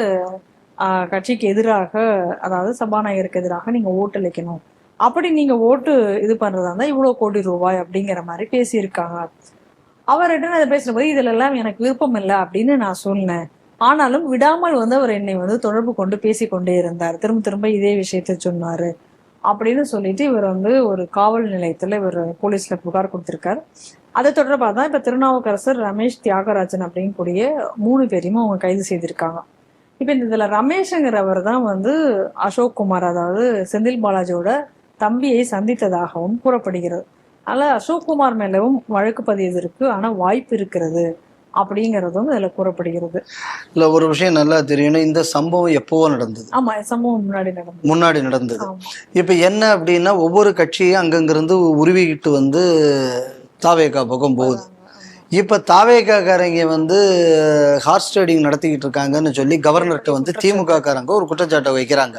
கட்சிக்கு எதிராக, அதாவது சபாநாயகருக்கு எதிராக நீங்க ஓட்டளிக்கணும். அப்படி நீங்க ஓட்டு இது பண்றதா இருந்தா இவ்வளவு கோடி ரூபாய் அப்படிங்கிற மாதிரி பேசியிருக்காங்க. அவர்கிட்ட அதை பேசும்போது இதுல எல்லாம் எனக்கு விருப்பம் இல்லை அப்படின்னு நான் சொன்னேன். ஆனாலும் விடாமல் அவர் என்னை தொடர்பு கொண்டு பேசி கொண்டே இருந்தார். திரும்ப திரும்ப இதே விஷயத்த சொன்னாரு அப்படின்னு சொல்லிட்டு இவர் ஒரு காவல் நிலையத்துல இவர் போலீஸ்ல புகார் கொடுத்திருக்காரு. அதை தொடர்பாக தான் இப்ப திருநாவுக்கரசர், ரமேஷ், தியாகராஜன் அப்படின்னு கூடிய 3 பேரையும் அவங்க கைது செய்திருக்காங்க. இப்ப இதுல ரமேஷ்ங்கிறவர் தான் அசோக் குமார், அதாவது செந்தில் பாலாஜியோட தம்பியை சந்தித்ததாகவும் கூறப்படுகிறது. அதனால அசோக் குமார் மேலவும் வழக்கு பதிவதற்கு ஆனா வாய்ப்பு இருக்கிறது அப்படிங்கிறதும் இதுல கூறப்படுகிறது. இல்ல, ஒரு விஷயம் நல்லா தெரியணும், இந்த சம்பவம் எப்பவோ நடந்தது. ஆமா, சம்பவம் முன்னாடி நடந்தது. இப்ப என்ன அப்படின்னா, ஒவ்வொரு கட்சியும் அங்கங்கிருந்து உருவிக்கிட்டு தாவேகா பக்கம் போகுது. இப்ப தாவேகாக்காரங்க ஹார்ஸ் ட்ரேடிங் நடத்திக்கிட்டு இருக்காங்கன்னு சொல்லி கவர்னர்கிட்ட திமுக காரங்க ஒரு குற்றச்சாட்டை வைக்கிறாங்க.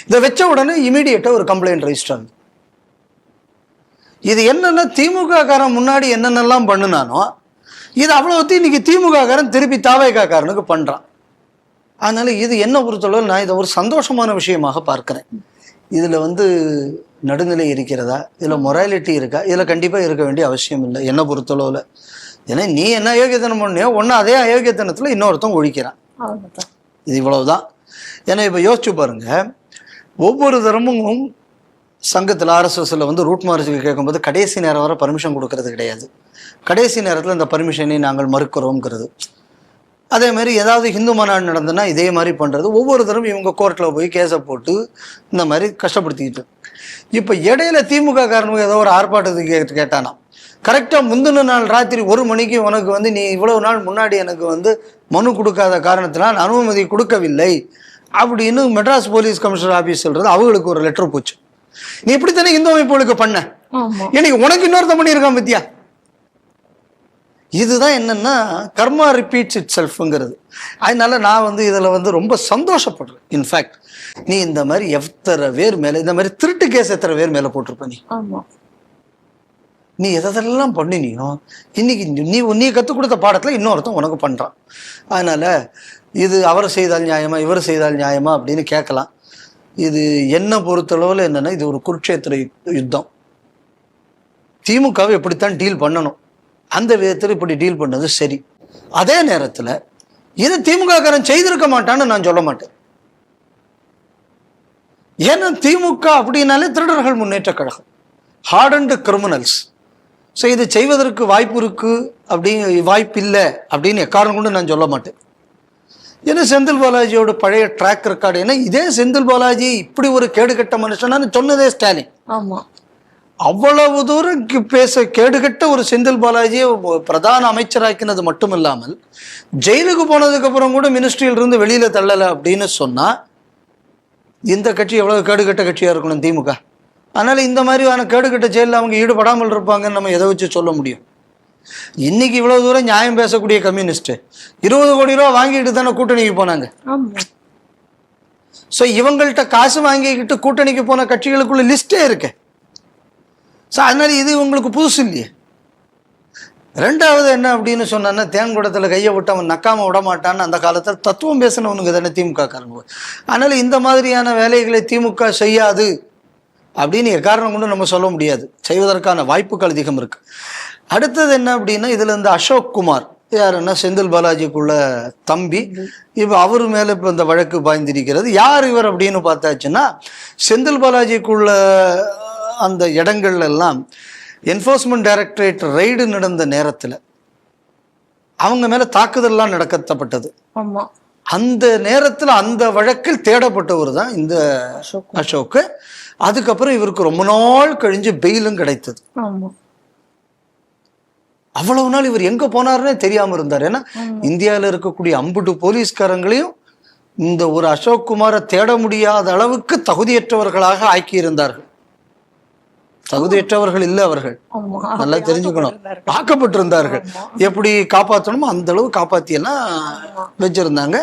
இதை வச்ச உடனே இமீடியட்டா ஒரு கம்ப்ளைண்ட் ரெஜிஸ்டர் ஆகுது. இது என்னன்னா, திமுக காரன் முன்னாடி என்னென்னலாம் பண்ணுனானோ இது அவ்வளவு இன்னைக்கு திமுக காரன் திருப்பி தாவேகா காரனுக்கு பண்றான். அதனால இது என்ன பொறுத்தளவு நான் இதை ஒரு சந்தோஷமான விஷயமாக பார்க்கிறேன். இதுல நடுநிலை இருக்கிறதா, இதுல மொராலிட்டி இருக்கா, இதுல கண்டிப்பா இருக்க வேண்டிய அவசியம் இல்லை என்ன பொறுத்தளவுல. ஏன்னா நீ என்ன அயோக்கியத்தனம் பண்ணியோ ஒன்னு அதே அயோக்கியத்தனத்துல இன்னொருத்தன் ஒழிக்கிறான். இது இவ்வளவுதான். ஏன்னா இப்ப யோசிச்சு பாருங்க, ஒவ்வொரு தரமும் சங்கத்தில் RSSல ரூட் மார்ச்சுக்கு கேட்கும்போது கடைசி நேரம் வரை பர்மிஷன் கொடுக்கறது கிடையாது. கடைசி நேரத்தில் இந்த பர்மிஷனை நாங்கள் மறுக்கிறோங்கிறது. அதே மாதிரி ஏதாவது இந்து மாநாடு நடந்ததுன்னா இதே மாதிரி பண்ணுறது. ஒவ்வொரு தரம் இவங்க கோர்ட்டில் போய் கேஸை போட்டு இந்த மாதிரி கஷ்டப்படுத்திக்கிட்டு. இப்போ இடையில திமுக காரனுக்கு ஏதோ ஒரு ஆர்ப்பாட்டத்துக்கு கேட்டானா, கரெக்டாக முந்தின நாள் ராத்திரி 1 மணிக்கு உனக்கு நீ இவ்வளவு நாள் முன்னாடி எனக்கு மனு கொடுக்காத காரணத்தினால் அனுமதி கொடுக்கவில்லை அப்படின்னு மெட்ராஸ் போலீஸ் கமிஷனர் ஆஃபீஸ் சொல்றது. அவங்களுக்கு ஒரு லெட்டர் போச்சு, நீ இப்படித்தானே இந்து அமைப்புகளுக்கு பண்ண, இன்னைக்கு உனக்கு இன்னொருத்த பண்ணியிருக்கான் பத்தியா. இதுதான் என்னன்னா கர்மா ரிப்பீட்ஸ் இட் செல்ஃப்ங்கிறது. அதனால நான் இதுல ரொம்ப சந்தோஷப்படுறேன். இன்ஃபேக்ட் நீ இந்த மாதிரி எத்தனை பேர் மேல, இந்த மாதிரி திருட்டு கேஸ் எத்தனை பேர் மேல போட்டிருப்ப, நீ எதெல்லாம் பண்ணினியோ இன்னைக்கு நீ கற்றுக் கொடுத்த பாடத்துல இன்னொருத்தன் உனக்கு பண்றான். அதனால இது அவர் செய்தால் நியாயமா இவர் செய்தால் நியாயமா அப்படின்னு கேட்கலாம். இது என்ன பொறுத்தளவில் என்னன்னா, இது ஒரு குருட்சேத்திர யுத்தம். திமுகவை எப்படித்தான் டீல் பண்ணணும், அந்த விதத்தில் இப்படி டீல் பண்ணது சரி. அதே நேரத்தில் இது திமுக காரன் செய்திருக்க மாட்டான்னு நான் சொல்ல மாட்டேன். ஏன்னா திமுக அப்படின்னாலே திருடர்கள் Munnetra Kazhagam, hardened criminals. So இது செய்வதற்கு வாய்ப்பு இருக்கு, வாய்ப்பு இல்லை அப்படின்னு எக்காரணம் கொண்டு நான் சொல்ல மாட்டேன். ஏன்னா செந்தில் பாலாஜியோட பழைய ட்ராக் ரெக்கார்டு, ஏன்னா இதே செந்தில் பாலாஜி இப்படி ஒரு கேடுகட்ட மனுஷனான்னு சொன்னதே ஸ்டாலின். அவ்வளவு தூரம் கேடுகட்ட ஒரு செந்தில் பாலாஜியை பிரதான அமைச்சராக்கினது மட்டும் இல்லாமல் ஜெயிலுக்கு போனதுக்கு அப்புறம் கூட மினிஸ்ட்ரியில இருந்து வெளியில தள்ளலை அப்படின்னு சொன்னா இந்த கட்சி எவ்வளவு கேடுகட்ட கட்சியா இருக்கணும் திமுக. அதனால இந்த மாதிரியான கேடுகட்ட ஜெயிலில் அவங்க ஈடுபடாமல் இருப்பாங்கன்னு நம்ம எதை வச்சு சொல்ல முடியும்? இன்னைக்கு இவ்வளவு தூரம் நியாயம் பேசக்கூடிய கம்யூனிஸ்ட் 20 கோடி ரூபா வாங்கிட்டு தானே கூட்டணிக்கு போனாங்க. ஸோ இவங்கள்ட்ட காசு வாங்கிக்கிட்டு கூட்டணிக்கு போன கட்சிகளுக்குள்ள லிஸ்டே இருக்கு. ஸோ அதனால இது உங்களுக்கு புதுசு இல்லையே. ரெண்டாவது என்ன அப்படின்னு சொன்னா, தேன்குடத்தில் கையை விட்டு அவன் நக்காம விட மாட்டான்னு அந்த காலத்தில் தத்துவம் பேசினவனுக்கு தானே திமுக காரங்க. அதனால இந்த மாதிரியான வேலைகளை திமுக செய்யாது அப்படின்னு எக்காரணம் கொண்டு நம்ம சொல்ல முடியாது. செய்வதற்கான வாய்ப்புகள் அதிகம் இருக்கு. அடுத்தது என்ன அப்படின்னா, இதுல இந்த அசோக் குமார் யாருன்னா செந்தில் பாலாஜிக்குள்ள தம்பி. இப்போ அவர் மேல இப்போ இந்த வழக்கு பாய்ந்திருக்கிறது. யார் இவர் அப்படின்னு பார்த்தாச்சுன்னா, செந்தில் பாலாஜிக்குள்ள அந்த இடங்கள்ல எல்லாம் என்ஃபோர்ஸ்மெண்ட் டைரக்டரேட் ரெய்டு நடந்த நேரத்தில் அவங்க மேல தாக்குதல்லாம் நடத்தப்பட்டது. அந்த நேரத்தில் அந்த வழக்கில் தேடப்பட்டவர் தான் இந்த அசோக். அதுக்கப்புறம் இவருக்கு ரொம்ப நாள் கழிஞ்சு பெயிலும் கிடைத்தது. அவ்வளவு நாள் இவர் எங்க போனாருன்னே தெரியாம இருந்தார். ஏன்னா இந்தியாவில் இருக்கக்கூடிய அம்புட்டு போலீஸ்காரங்களையும் இந்த ஒரு அசோக் குமாரை தேட முடியாத அளவுக்கு தகுதியற்றவர்களாக ஆக்கி இருந்தார்கள். தகுதியற்றவர்கள் இல்லை, அவர்கள் நல்லா தெரிஞ்சுக்கணும், ஆக்கப்பட்டிருந்தார்கள். எப்படி காப்பாற்றணுமோ அந்த அளவு காப்பாத்தி எல்லாம் வச்சிருந்தாங்க.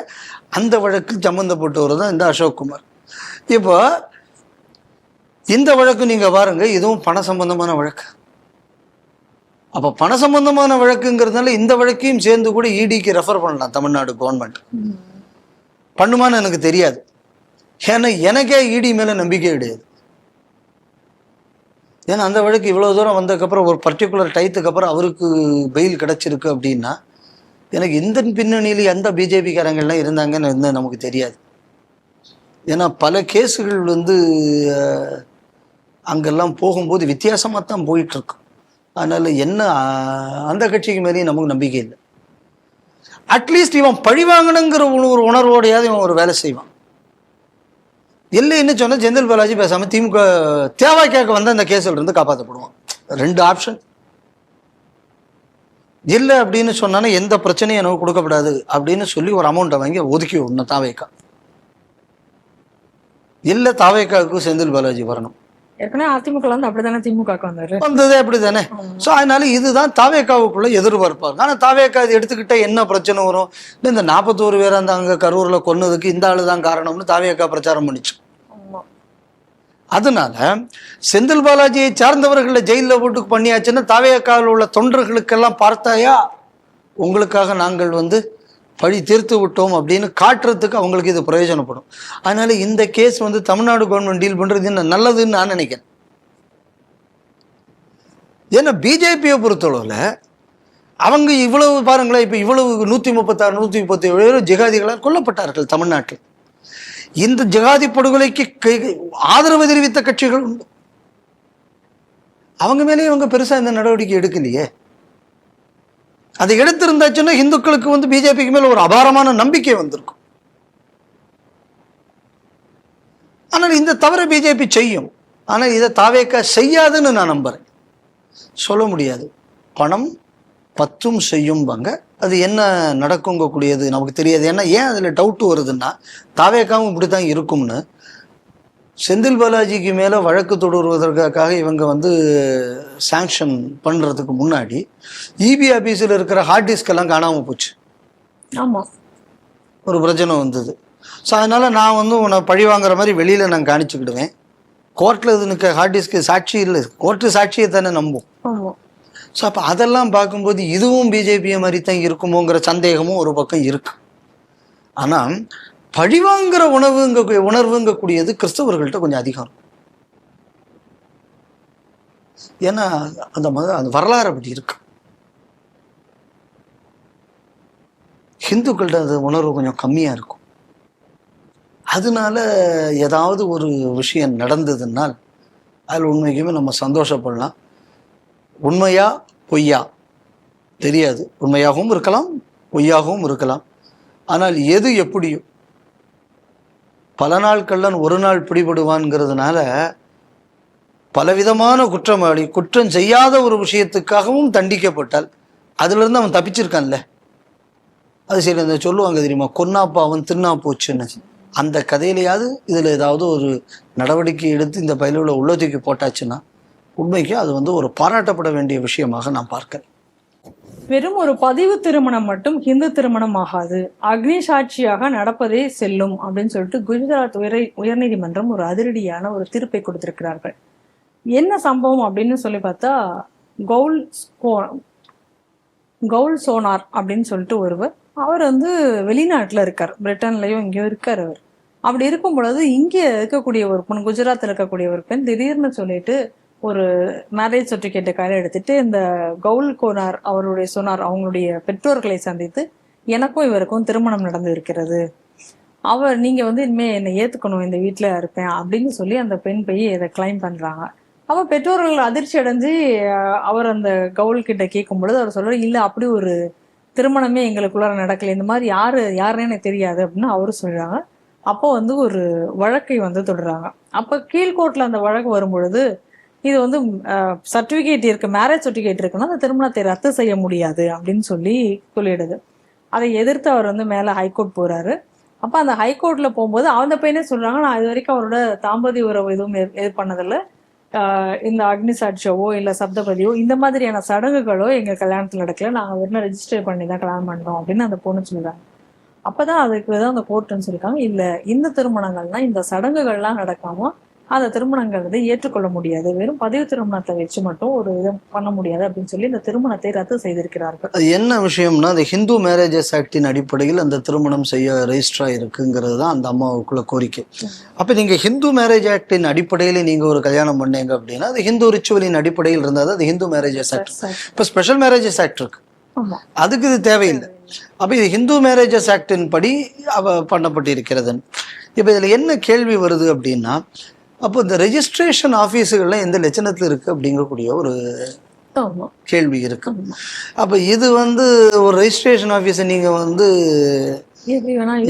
அந்த வழக்கில் சம்பந்தப்பட்டவர் தான் இந்த அசோக் குமார். இப்போ இந்த வழக்கு நீங்க பாருங்க, இதுவும் பண சம்பந்தமான வழக்கு. அப்போ பண சம்பந்தமான வழக்குங்கிறதுனால இந்த வழக்கையும் சேர்ந்து கூட இடிக்கு ரெஃபர் பண்ணலாம் தமிழ்நாடு கவர்மெண்ட். பண்ணுமான்னு எனக்கு தெரியாது. ஏன்னா எனக்கே இடி மேல நம்பிக்கை கிடையாது. ஏன்னா அந்த வழக்கு இவ்வளவு தூரம் வந்ததுக்கப்புறம் ஒரு பர்டிகுலர் டயத்துக்கு அப்புறம் அவருக்கு பெயில் கிடைச்சிருக்கு அப்படின்னா, எனக்கு இந்த பின்னணியில் எந்த பிஜேபிக்காரங்கள்லாம் இருந்தாங்கன்னு நமக்கு தெரியாது. ஏன்னா பல கேஸுகள் அங்கெல்லாம் போகும்போது வித்தியாசமாக தான் போயிட்டு இருக்கு. அதனால என்ன அந்த கட்சிக்கு மேலேயும் நமக்கு நம்பிக்கை இல்லை. அட்லீஸ்ட் இவன் பழி வாங்கணுங்கிற ஒரு உணர்வோடையாவது இவன் ஒரு வேலை செய்வான். இல்லைன்னு சொன்னா செந்தில் பாலாஜி பேசாம திமுக தேவைக்காக வந்து அந்த கேஸ்ல இருந்து காப்பாற்றப்படுவான். 2 ஆப்ஷன். இல்லை அப்படின்னு சொன்னானே எந்த பிரச்சனையும் எனக்கு கொடுக்கப்படாது அப்படின்னு சொல்லி ஒரு அமௌண்ட்டை வாங்கி ஒதுக்கி விடணும் தாவேக்கா. இல்லை தாவேக்காவுக்கு செந்தில் பாலாஜி வரணும். ஏற்கனவே அதிமுக வந்து அப்படித்தானே திமுக வந்ததே அப்படித்தானே. ஸோ அதனால இதுதான் தாவேக்காவுக்குள்ள எதிர்பார்ப்பாங்க. ஆனால் தாவேக்கா இது எடுத்துக்கிட்ட என்ன பிரச்சனை வரும்? இந்த 41 பேர் அந்த அங்கே கரூர்ல கொன்னதுக்கு இந்த ஆளு தான் காரணம்னு தாவேக்கா பிரச்சாரம் பண்ணிச்சு. அதனால செந்தில் பாலாஜியை சார்ந்தவர்களை ஜெயிலில் போட்டு பண்ணியாச்சுன்னா தாவேக்காவில் உள்ள தொண்டர்களுக்கெல்லாம் பார்த்தாயா உங்களுக்காக நாங்கள் பழி தீர்த்து விட்டோம் அப்படின்னு காட்டுறதுக்கு அவங்களுக்கு இது பிரயோஜனப்படும். அதனால இந்த கேஸ் தமிழ்நாடு கவர்மெண்ட் டீல் பண்றது என்ன நல்லதுன்னு நான் நினைக்கிறேன். ஏன்னா பிஜேபியை பொறுத்தளவுல அவங்க இவ்வளவு பாருங்களேன், இப்ப இவ்வளவு 136 137 ஜிகாதிகளால் கொல்லப்பட்டார்கள் தமிழ்நாட்டில். இந்த ஜிகாதி படுகொலைக்கு ஆதரவு தெரிவித்த கட்சிகள் உண்டு. அவங்க மேலேயே அவங்க பெருசா இந்த நடவடிக்கை எடுக்கலையே. அதை எடுத்திருந்தாச்சுன்னா இந்துக்களுக்கு பிஜேபிக்கு மேல ஒரு அபாரமான நம்பிக்கை வந்திருக்கும். ஆனால் இந்த தவறை பிஜேபி செய்யும். ஆனால் இதை தாவேக்கா செய்யாதுன்னு நான் நம்புறேன். சொல்ல முடியாது. பணம் 10 செய்யும்பாங்க. அது என்ன நடக்குங்க கூடியது நமக்கு தெரியாது. ஏன்னா ஏன் அதில் டவுட் வருதுன்னா, தாவேக்காவும் இப்படித்தான் இருக்கும்னு செந்தில் பாலாஜிக்கு மேலே வழக்கு தொடருவதற்காக இவங்க சாங்ஷன் பண்ணுறதுக்கு முன்னாடி இபி ஆஃபீஸில் இருக்கிற ஹார்ட் டிஸ்க் எல்லாம் காணாமல் போச்சு. ஆமாம், ஒரு பிரச்சனை வந்தது. ஸோ அதனால் நான் உன்னை பழி வாங்குற மாதிரி வெளியில் நான் காணிச்சுக்கிடுவேன். கோர்ட்டில் இதுக்கு ஹார்ட் டிஸ்க்கு சாட்சி இல்லை, கோர்ட்டு சாட்சியை தானே நம்பும். ஸோ அப்போ அதெல்லாம் பார்க்கும்போது இதுவும் பிஜேபியை மாதிரி தான் இருக்குமோங்கிற சந்தேகமும் ஒரு பக்கம் இருக்கு. ஆனால் பழிவாங்கிற உணர்வுங்க கூடியது கிறிஸ்தவர்கள்ட்ட கொஞ்சம் அதிகம் இருக்கும். ஏன்னா அந்த வரலாறு அப்படி இருக்கு. ஹிந்துக்கள்கிட்ட அந்த உணர்வு கொஞ்சம் கம்மியா இருக்கும். அதனால ஏதாவது ஒரு விஷயம் நடந்ததுனால் அதில் உண்மைக்குமே நம்ம சந்தோஷப்படலாம். உண்மையா பொய்யா தெரியாது. உண்மையாகவும் இருக்கலாம், பொய்யாகவும் இருக்கலாம். ஆனால் எது எப்படியோ பல நாள் கள்ளன் ஒரு நாள் பிடிபடுவான்ங்கிறதுனால பலவிதமான குற்றவாளி குற்றம் செய்யாத ஒரு விஷயத்துக்காகவும் தண்டிக்கப்பட்டால் அதிலிருந்து அவன் தப்பிச்சிருக்கான்ல. அது சரி, அந்த சொல்லுவாங்க தெரியுமா, கொன்னாப்பா அவன் தின்னா போச்சுன்னு. அந்த கதையிலையாவது இதில் ஏதாவது ஒரு நடவடிக்கை எடுத்து இந்த பயிலுள்ள உள்ளதுக்கு போட்டாச்சுன்னா உண்மைக்கு அது ஒரு பாராட்டப்பட வேண்டிய விஷயமாக நான் பார்க்கிறேன். வெறும் ஒரு பதிவு திருமணம் மட்டும் ஹிந்து திருமணம் ஆகாது, அக்னி சாட்சியாக நடப்பதே செல்லும் அப்படின்னு சொல்லிட்டு குஜராத் உயர்நீதிமன்றம் ஒரு அதிரடியான ஒரு தீர்ப்பை கொடுத்திருக்கிறார்கள். என்ன சம்பவம் அப்படின்னு சொல்லி பார்த்தா, கவுல் சோனார் அப்படின்னு சொல்லிட்டு ஒருவர், அவர் வெளிநாட்டுல இருக்கார், பிரிட்டன்லயும் இங்கேயும் இருக்கார். அவர் அப்படி இருக்கும் பொழுது இங்கே இருக்கக்கூடிய ஒரு பெண், குஜராத்தில் இருக்கக்கூடிய ஒரு பெண் திடீர்னு சொல்லிட்டு ஒரு மேரேஜ் சர்டிஃபிகேட்டை கையில் எடுத்துட்டு இந்த கவுல் கோனார் அவருடைய சொன்னார் அவங்களுடைய பெற்றோர்களை சந்தித்து எனக்கும் இவருக்கும் திருமணம் நடந்து இருக்கிறது, நீங்க வந்து இனிமே என்னை ஏத்துக்கணும், இந்த வீட்டுல இருப்பேன் அப்படின்னு சொல்லி அந்த பெண் போய் இதை கிளைம் பண்றாங்க. அப்ப பெற்றோர்கள் அதிர்ச்சி அடைஞ்சு அவர் அந்த கவுல் கிட்ட கேட்கும் பொழுது அவர் சொல்றாரு, இல்ல அப்படி ஒரு திருமணமே எங்களுக்குள்ளார நடக்கல, இந்த மாதிரி யாருன்னே எனக்கு தெரியாது அப்படின்னு அவரு சொல்றாங்க. அப்போ வந்து ஒரு வழக்கை வந்து தொடர்றாங்க. அப்ப கீழ்கோர்ட்ல அந்த வழக்கு வரும் பொழுது இது வந்து சர்டிபிகேட் இருக்கு, மேரேஜ் சர்டிபிகேட் இருக்குன்னா அந்த திருமணத்தை ரத்து செய்ய முடியாது அப்படின்னு சொல்லிடுது. அதை எதிர்த்து அவர் வந்து மேல ஹைகோர்ட் போறாரு. அப்ப அந்த ஹைகோர்ட்ல போகும்போது அந்த பையனே சொல்றாங்க, நான் இது வரைக்கும் அவரோட தாம்பதிய உறவு எதுவும் இது பண்ணதில்ல, இந்த அக்னி சாட்சியவோ இல்ல சப்தபதியோ இந்த மாதிரியான சடங்குகளோ எங்க கல்யாணத்துல நடக்கல, நாங்க வெறும் ரெஜிஸ்டர் பண்ணி தான் கல்யாணம் பண்றோம் அப்படின்னு அந்த பொண்ணு சொல்றாங்க. அப்பதான் அதுக்கு தான் அந்த கோர்ட்னு சொல்லியிருக்காங்க, இல்ல இந்த திருமணங்கள்லாம் இந்த சடங்குகள்லாம் நடக்காம அந்த திருமணங்கள் வந்து ஏற்றுக்கொள்ள முடியாது, வெறும் பதிவு திருமணத்தை வச்சு மட்டும் ஒரு இதை பண்ண முடியாது அப்படின்னு சொல்லி இந்த திருமணத்தை ரத்து செய்திருக்கிறார்கள். அது என்ன விஷயம்னா, அந்த ஹிந்து மேரேஜஸ் ஆக்டின் அடிப்படையில் அந்த திருமணம் செய்ய ரெஜிஸ்டர் ஆயிருக்குங்கிறது தான் அந்த அம்மாவுக்குள்ள கோரிக்கை. அப்ப நீங்க ஹிந்து மேரேஜ் ஆக்டின் அடிப்படையில் நீங்க ஒரு கல்யாணம் பண்ணீங்க அப்படின்னா அது ஹிந்து ரிச்சுவலின் அடிப்படையில் இருந்தால் அது ஹிந்து மேரேஜஸ் ஆக்ட். இப்ப ஸ்பெஷல் மேரேஜஸ் ஆக்ட் இருக்கு, அதுக்கு இது தேவையில்லை. அப்ப இது ஹிந்து மேரேஜஸ் ஆக்டின் படி பண்ணப்பட்டிருக்கிறது. இப்ப இதுல என்ன கேள்வி வருது அப்படின்னா, அப்போ இந்த ரெஜிஸ்ட்ரேஷன் ஆஃபீஸுகள்ல எந்த லட்சணத்துல இருக்கு அப்படிங்கக்கூடிய ஒரு கேள்வி இருக்கு. அப்ப இது வந்து ஒரு ரெஜிஸ்ட்ரேஷன் ஆஃபீஸை நீங்க வந்து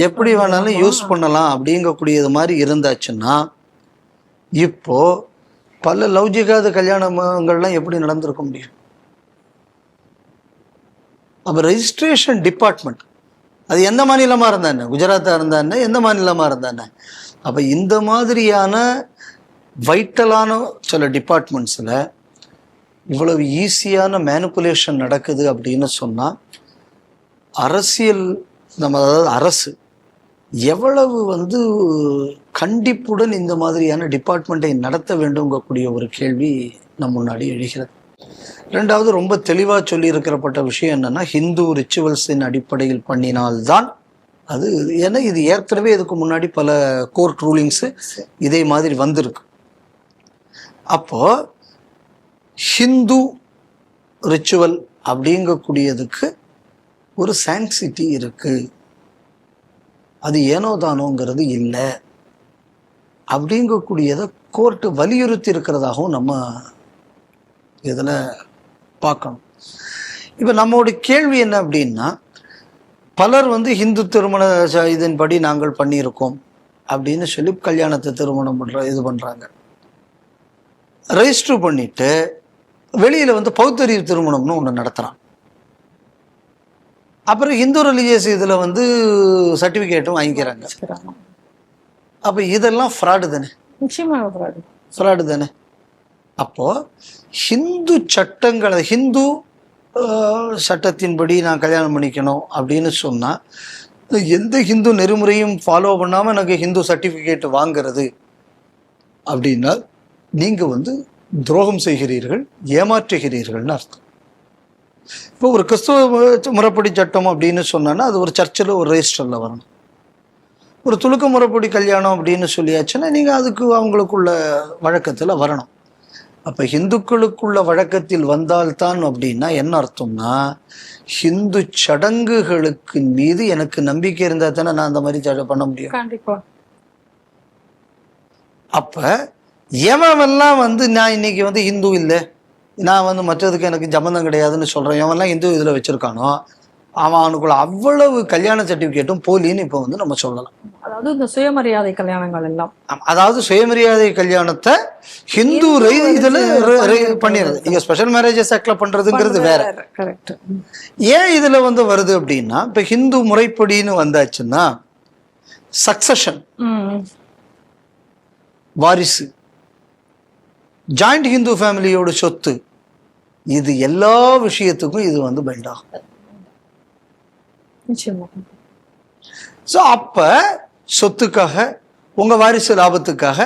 எப்படி வேணாலும் யூஸ் பண்ணலாம் அப்படிங்கக்கூடியது மாதிரி இருந்தாச்சுன்னா, இப்போ பல லௌகிகாத கல்யாணங்கள்லாம் எப்படி நடந்திருக்க முடியும்? அப்ப ரெஜிஸ்ட்ரேஷன் டிபார்ட்மெண்ட் அது எந்த மாநிலமா இருந்தா என்ன, குஜராத்தா இருந்தா என்ன, எந்த மாநிலமா இருந்தா என்ன? அப்ப இந்த மாதிரியான வைட்டலான சில டிபார்ட்மெண்ட்ஸில் இவ்வளவு ஈஸியான மேனிப்புலேஷன் நடக்குது அப்படின்னு சொன்னால் அரசியல் அதாவது அரசு எவ்வளவு வந்து கண்டிப்புடன் இந்த மாதிரியான டிபார்ட்மெண்ட்டை நடத்த வேண்டும்ங்கக்கூடிய ஒரு கேள்வி நம் முன்னாடி எழுகிறது. ரெண்டாவது, ரொம்ப தெளிவாக சொல்லி இருக்கிறப்பட்ட விஷயம் என்னன்னா, ஹிந்து ரிச்சுவல்ஸின் அடிப்படையில் பண்ணினால்தான் அது. ஏன்னா இது ஏற்கனவே இதுக்கு முன்னாடி பல கோர்ட் ரூலிங்ஸு இதே மாதிரி வந்திருக்கு. அப்போ ஹிந்து ரிச்சுவல் அப்படிங்கக்கூடியதுக்கு ஒரு சாங்சிட்டி இருக்கு, அது ஏனோ தானோங்கிறது இல்லை அப்படிங்கக்கூடியதை கோர்ட்டு வலியுறுத்தி இருக்கிறதாகவும் நம்ம இதில் பார்க்கணும். இப்போ நம்மளோட கேள்வி என்ன அப்படின்னா, பலர் வந்து ஹிந்து திருமண இதன்படி நாங்கள் பண்ணியிருக்கோம் அப்படின்னு சொல்லி கல்யாணத்தை திருமணம் இது பண்ணுறாங்க, ரெஜிஸ்டர் பண்ணிட்டு வெளியில் வந்து பௌத்தறிவு திருமணம்னு ஒன்று நடத்துகிறான். அப்புறம் ஹிந்து ரிலீஜியஸ் இதில் வந்து சர்டிஃபிகேட்டும் வாங்கிக்கிறாங்க. அப்போ இதெல்லாம் ஃப்ராடு தானே? நிச்சயமாக ஃப்ராடு தானே. அப்போது ஹிந்து சட்டங்களை, ஹிந்து சட்டத்தின்படி நான் கல்யாணம் பண்ணிக்கணும் அப்படின்னு சொன்னால் எந்த ஹிந்து நெறிமுறையும் ஃபாலோ பண்ணாமல் எனக்கு ஹிந்து சர்டிஃபிகேட் வாங்கிறது அப்படின்னா நீங்கள் வந்து துரோகம் செய்கிறீர்கள், ஏமாற்றுகிறீர்கள்னு அர்த்தம். இப்போ ஒரு கிறிஸ்துவ முறைப்படி சட்டம் அப்படின்னு சொன்னா அது ஒரு சர்ச்சில் ஒரு ரெஜிஸ்டரில் வரணும். ஒரு துலுக்க முறைப்படி கல்யாணம் அப்படின்னு சொல்லியாச்சுன்னா நீங்கள் அதுக்கு அவங்களுக்குள்ள வழக்கத்தில் வரணும். அப்போ ஹிந்துக்களுக்குள்ள வழக்கத்தில் வந்தால்தான் அப்படின்னா என்ன அர்த்தம்னா, ஹிந்து சடங்குகளுக்கு மீது எனக்கு நம்பிக்கை இருந்தால் தானே நான் அந்த மாதிரி பண்ண முடியும். கண்டிப்பா. அப்போ எவன்லாம் வந்து நான் இன்னைக்கு வந்து ஹிந்து இல்லை, நான் வந்து மற்றதுக்கு எனக்கு சம்பந்தம் கிடையாதுன்னு சொல்கிறேன், எவன்லாம் ஹிந்து இதில் வச்சுருக்கானோ அவனுக்குள்ள அவ்வளவு கல்யாண சர்டிஃபிகேட்டும் போலின்னு இப்போ வந்து நம்ம சொல்லலாம். அதாவது இந்த சுயமரியாதை கல்யாணங்கள் எல்லாம், அதாவது சுயமரியாதை கல்யாணத்தை ஹிந்து இதில் பண்ணிடுறது. இங்கே ஸ்பெஷல் மேரேஜஸ் ஆக்ட்ல பண்ணுறதுங்கிறது வேற. கரெக்ட். ஏன் இதில் வந்து வருது அப்படின்னா, இப்போ ஹிந்து முறைப்படின்னு வந்தாச்சுன்னா சக்சஷன், வாரிசு, ஜாயிண்ட் ஹிந்து ஃபேமிலியோட சொத்து, இது எல்லா விஷயத்துக்கும் இது வந்து பைண்ட் ஆகும். ஸோ அப்போ சொத்துக்காக, உங்கள் வாரிசு லாபத்துக்காக,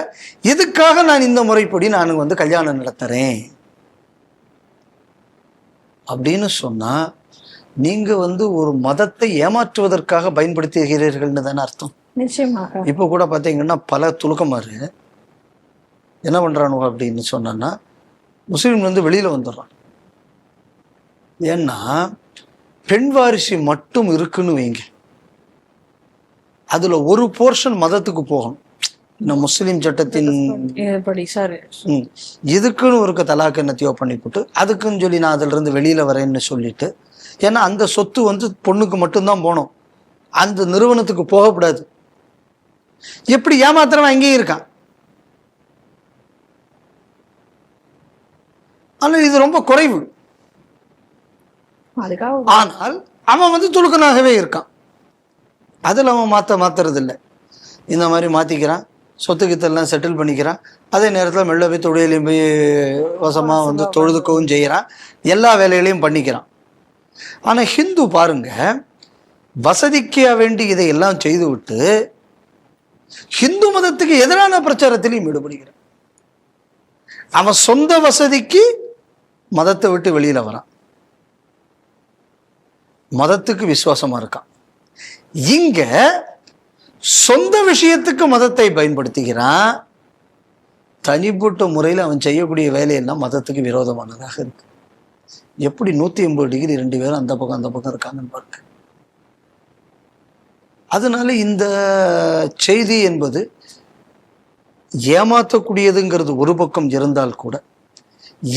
இதுக்காக நான் இந்த முறைப்படி நான் வந்து கல்யாணம் நடத்துகிறேன் அப்படின்னு சொன்னால் நீங்கள் வந்து ஒரு மதத்தை ஏமாற்றுவதற்காக பயன்படுத்துகிறீர்கள்னு தானே அர்த்தம். நிச்சயமாக. இப்போ கூட பார்த்தீங்கன்னா பல துலுக்கமாறு என்ன பண்றானுங்க அப்படின்னு சொன்னா முஸ்லீம்ல இருந்து வெளியில வந்துடுறான். ஏன்னா பெண் வாரிசு மட்டும் இருக்குன்னு வைங்க, அதுல ஒரு போர்ஷன் மதத்துக்கு போகணும். இந்த முஸ்லீம் சட்டத்தின் இதுக்குன்னு ஒரு தலாக்கு என்னத்தையோ பண்ணி போட்டு அதுக்குன்னு சொல்லி நான் அதுல இருந்து வெளியில வரேன்னு சொல்லிட்டு, ஏன்னா அந்த சொத்து வந்து பொண்ணுக்கு மட்டும்தான் போகணும், அந்த நிறுவனத்துக்கு போகக்கூடாது. எப்படி ஏமாத்திரவன் அங்கேயும் இருக்கான். ஆனால் இது ரொம்ப குறைவு. ஆனால் அவன் வந்து துலுக்கனாகவே இருக்கான். அதில் அவன் மாத்துறது இல்லை. இந்த மாதிரி மாத்திக்கிறான், சொத்துக்கித்தெல்லாம் செட்டில் பண்ணிக்கிறான். அதே நேரத்தில் மெல்ல போய் தொழிலையும் போய் வசமாக வந்து தொழுதுக்கவும் செய்கிறான், எல்லா வேலைகளையும் பண்ணிக்கிறான். ஆனால் ஹிந்து பாருங்க, வசதிக்க வேண்டி இதையெல்லாம் செய்து விட்டு ஹிந்து மதத்துக்கு எதிரான பிரச்சாரத்திலையும் ஈடுபடுகிறான். அவன் சொந்த வசதிக்கு மதத்தை விட்டு வெளியில வரான், மதத்துக்கு விசுவாசமா இருக்கான். இங்க சொந்த விஷயத்துக்கு மதத்தை பயன்படுத்துகிறான். தனிப்பட்ட முறையில் அவன் செய்யக்கூடிய வேலையெல்லாம் மதத்துக்கு விரோதமானதாக இருக்கு. எப்படி 180 டிகிரி 2 பேரும் அந்த பக்கம் இருக்காங்கன்னு பாருங்க. அதனால இந்த செய்தி என்பது ஏமாற்றக்கூடியதுங்கிறது ஒரு பக்கம் இருந்தால் கூட,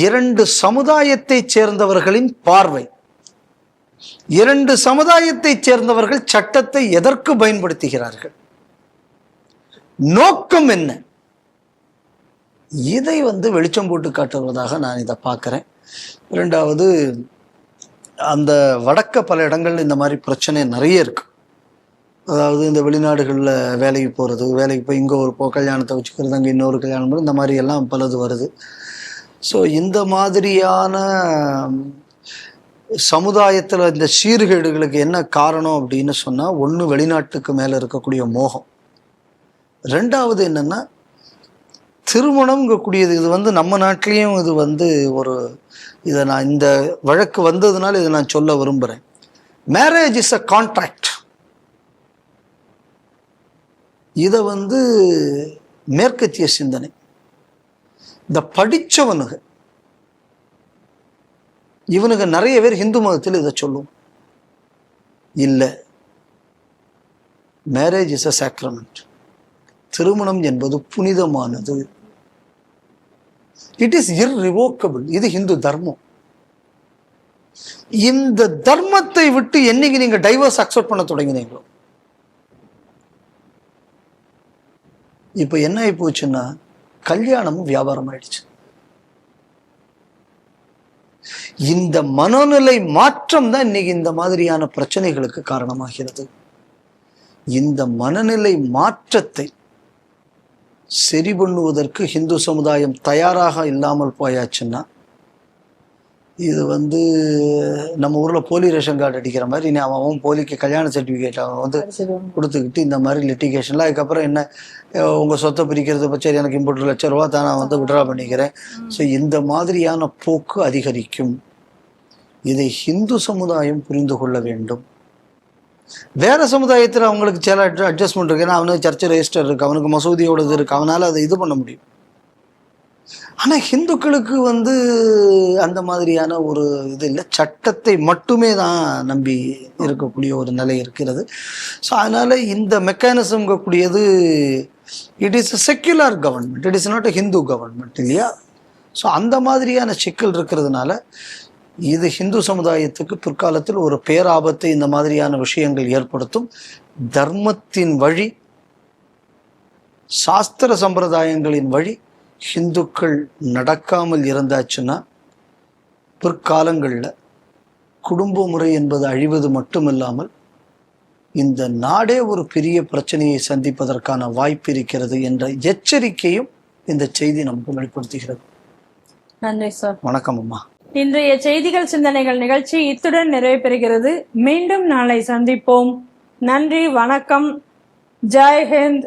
2 சமுதாயத்தை சேர்ந்தவர்களின் பார்வை, 2 சமுதாயத்தை சேர்ந்தவர்கள் சட்டத்தை எதற்கு பயன்படுத்துகிறார்கள், நோக்கம் என்ன, இதை வந்து வெளிச்சம் போட்டு காட்டுவதாக நான் இதை பார்க்கிறேன். 2வது, அந்த வடக்க பல இடங்கள்ல இந்த மாதிரி பிரச்சனை நிறைய இருக்கு. அதாவது இந்த வெளிநாடுகளில் வேலைக்கு போகிறது, வேலைக்கு போய் இங்கே ஒரு கல்யாணத்தை வச்சுக்கிறது, அங்கே இன்னொரு கல்யாணம், இந்த மாதிரி எல்லாம் பலது வருது. ஸோ இந்த மாதிரியான சமுதாயத்தில் இந்த சீர்கேடுகளுக்கு என்ன காரணம் அப்படின்னு சொன்னால், ஒன்று வெளிநாட்டுக்கு மேலே இருக்கக்கூடிய மோகம், 2வது என்னென்னா திருமணம்ங்கக்கூடியது. இது வந்து நம்ம நாட்டிலையும் இது வந்து ஒரு, இதை நான் இந்த வழக்கு வந்ததுனால இதை நான் சொல்ல விரும்புகிறேன். Marriage is a contract. இதை வந்து மேற்கத்திய சிந்தனை, இந்த படித்தவனுங்க இவனுங்க நிறைய பேர் இந்து மதத்தில் இதை சொல்லும். இல்லை, மேரேஜ் இஸ் அ சாக்ரமெண்ட். திருமணம் என்பது புனிதமானது. It is irrevocable. இது இந்து தர்மம். இந்த தர்மத்தை விட்டு என்னைக்கு நீங்க டைவர்ஸ் அக்செப்ட் பண்ண தொடங்கினீங்களோ, இப்ப என்ன ஆகி போச்சுன்னா கல்யாணமும் வியாபாரம் ஆயிடுச்சு. இந்த மனநிலை மாற்றம் தான் இன்னைக்கு இந்த மாதிரியான பிரச்சனைகளுக்கு காரணமாகிறது. இந்த மனநிலை மாற்றத்தை சரி பண்ணுவதற்கு இந்து சமுதாயம் தயாராக இல்லாமல் போயாச்சுன்னா, இது வந்து நம்ம ஊர்ல போலி ரேஷன் கார்டு அடிக்கிற மாதிரி, இனி அவன் போலிக்கு கல்யாண சர்டிபிகேட் அவன் வந்து கொடுத்துக்கிட்டு இந்த மாதிரி லிட்டிகேஷன்ல, அதுக்கப்புறம் என்ன உங்க சொத்தை பிரிக்கிறது பற்றி எனக்கு 30 லட்சம் ரூபா தான் நான் வந்து விட்ரா பண்ணிக்கிறேன். ஸோ இந்த மாதிரியான போக்கு அதிகரிக்கும். இதை இந்து சமுதாயம் புரிந்து கொள்ள வேண்டும். வேற சமுதாயத்தில் அவங்களுக்கு சில அட்ஜஸ்ட்மெண்ட் இருக்கு. ஏன்னா அவனுக்கு சர்ச்சை ரெஜிஸ்டர் இருக்கு, அவனுக்கு மசூதியோடது இருக்கு, அவனால அதை இது பண்ண முடியும். ஆனா ஹிந்துக்களுக்கு வந்து அந்த மாதிரியான ஒரு இது இல்லை. சட்டத்தை மட்டுமே தான் நம்பி இருக்கக்கூடிய ஒரு நிலை இருக்கிறது. ஸோ அதனால இந்த மெக்கானிசம் கூடியது, it is a secular government, it is not a Hindu government, இல்லையா? ஸோ அந்த மாதிரியான சிக்கல் இருக்கிறதுனால இது ஹிந்து சமுதாயத்துக்கு பிற்காலத்தில் ஒரு பேராபத்தை இந்த மாதிரியான விஷயங்கள் ஏற்படுத்தும். தர்மத்தின் வழி, சாஸ்திர சம்பிரதாயங்களின் வழி ஹிந்துக்கள் நடக்காமல் இருந்தாச்சுன்னா பிற்காலங்களில் குடும்ப முறை என்பது அழிவது மட்டுமில்லாமல் இந்த நாடே ஒரு பெரிய பிரச்சனையை சந்திப்பதற்கான வாய்ப்பு இருக்கிறது என்ற எச்சரிக்கையும் இந்த செய்தி நமக்கு வெளிப்படுத்துகிறது. நன்றி சார். வணக்கம் அம்மா. இன்றைய செய்திகள் சிந்தனைகள் நிகழ்ச்சி இத்துடன் நிறைவு பெறுகிறது. மீண்டும் நாளை சந்திப்போம். நன்றி, வணக்கம், ஜெய் ஹிந்த்.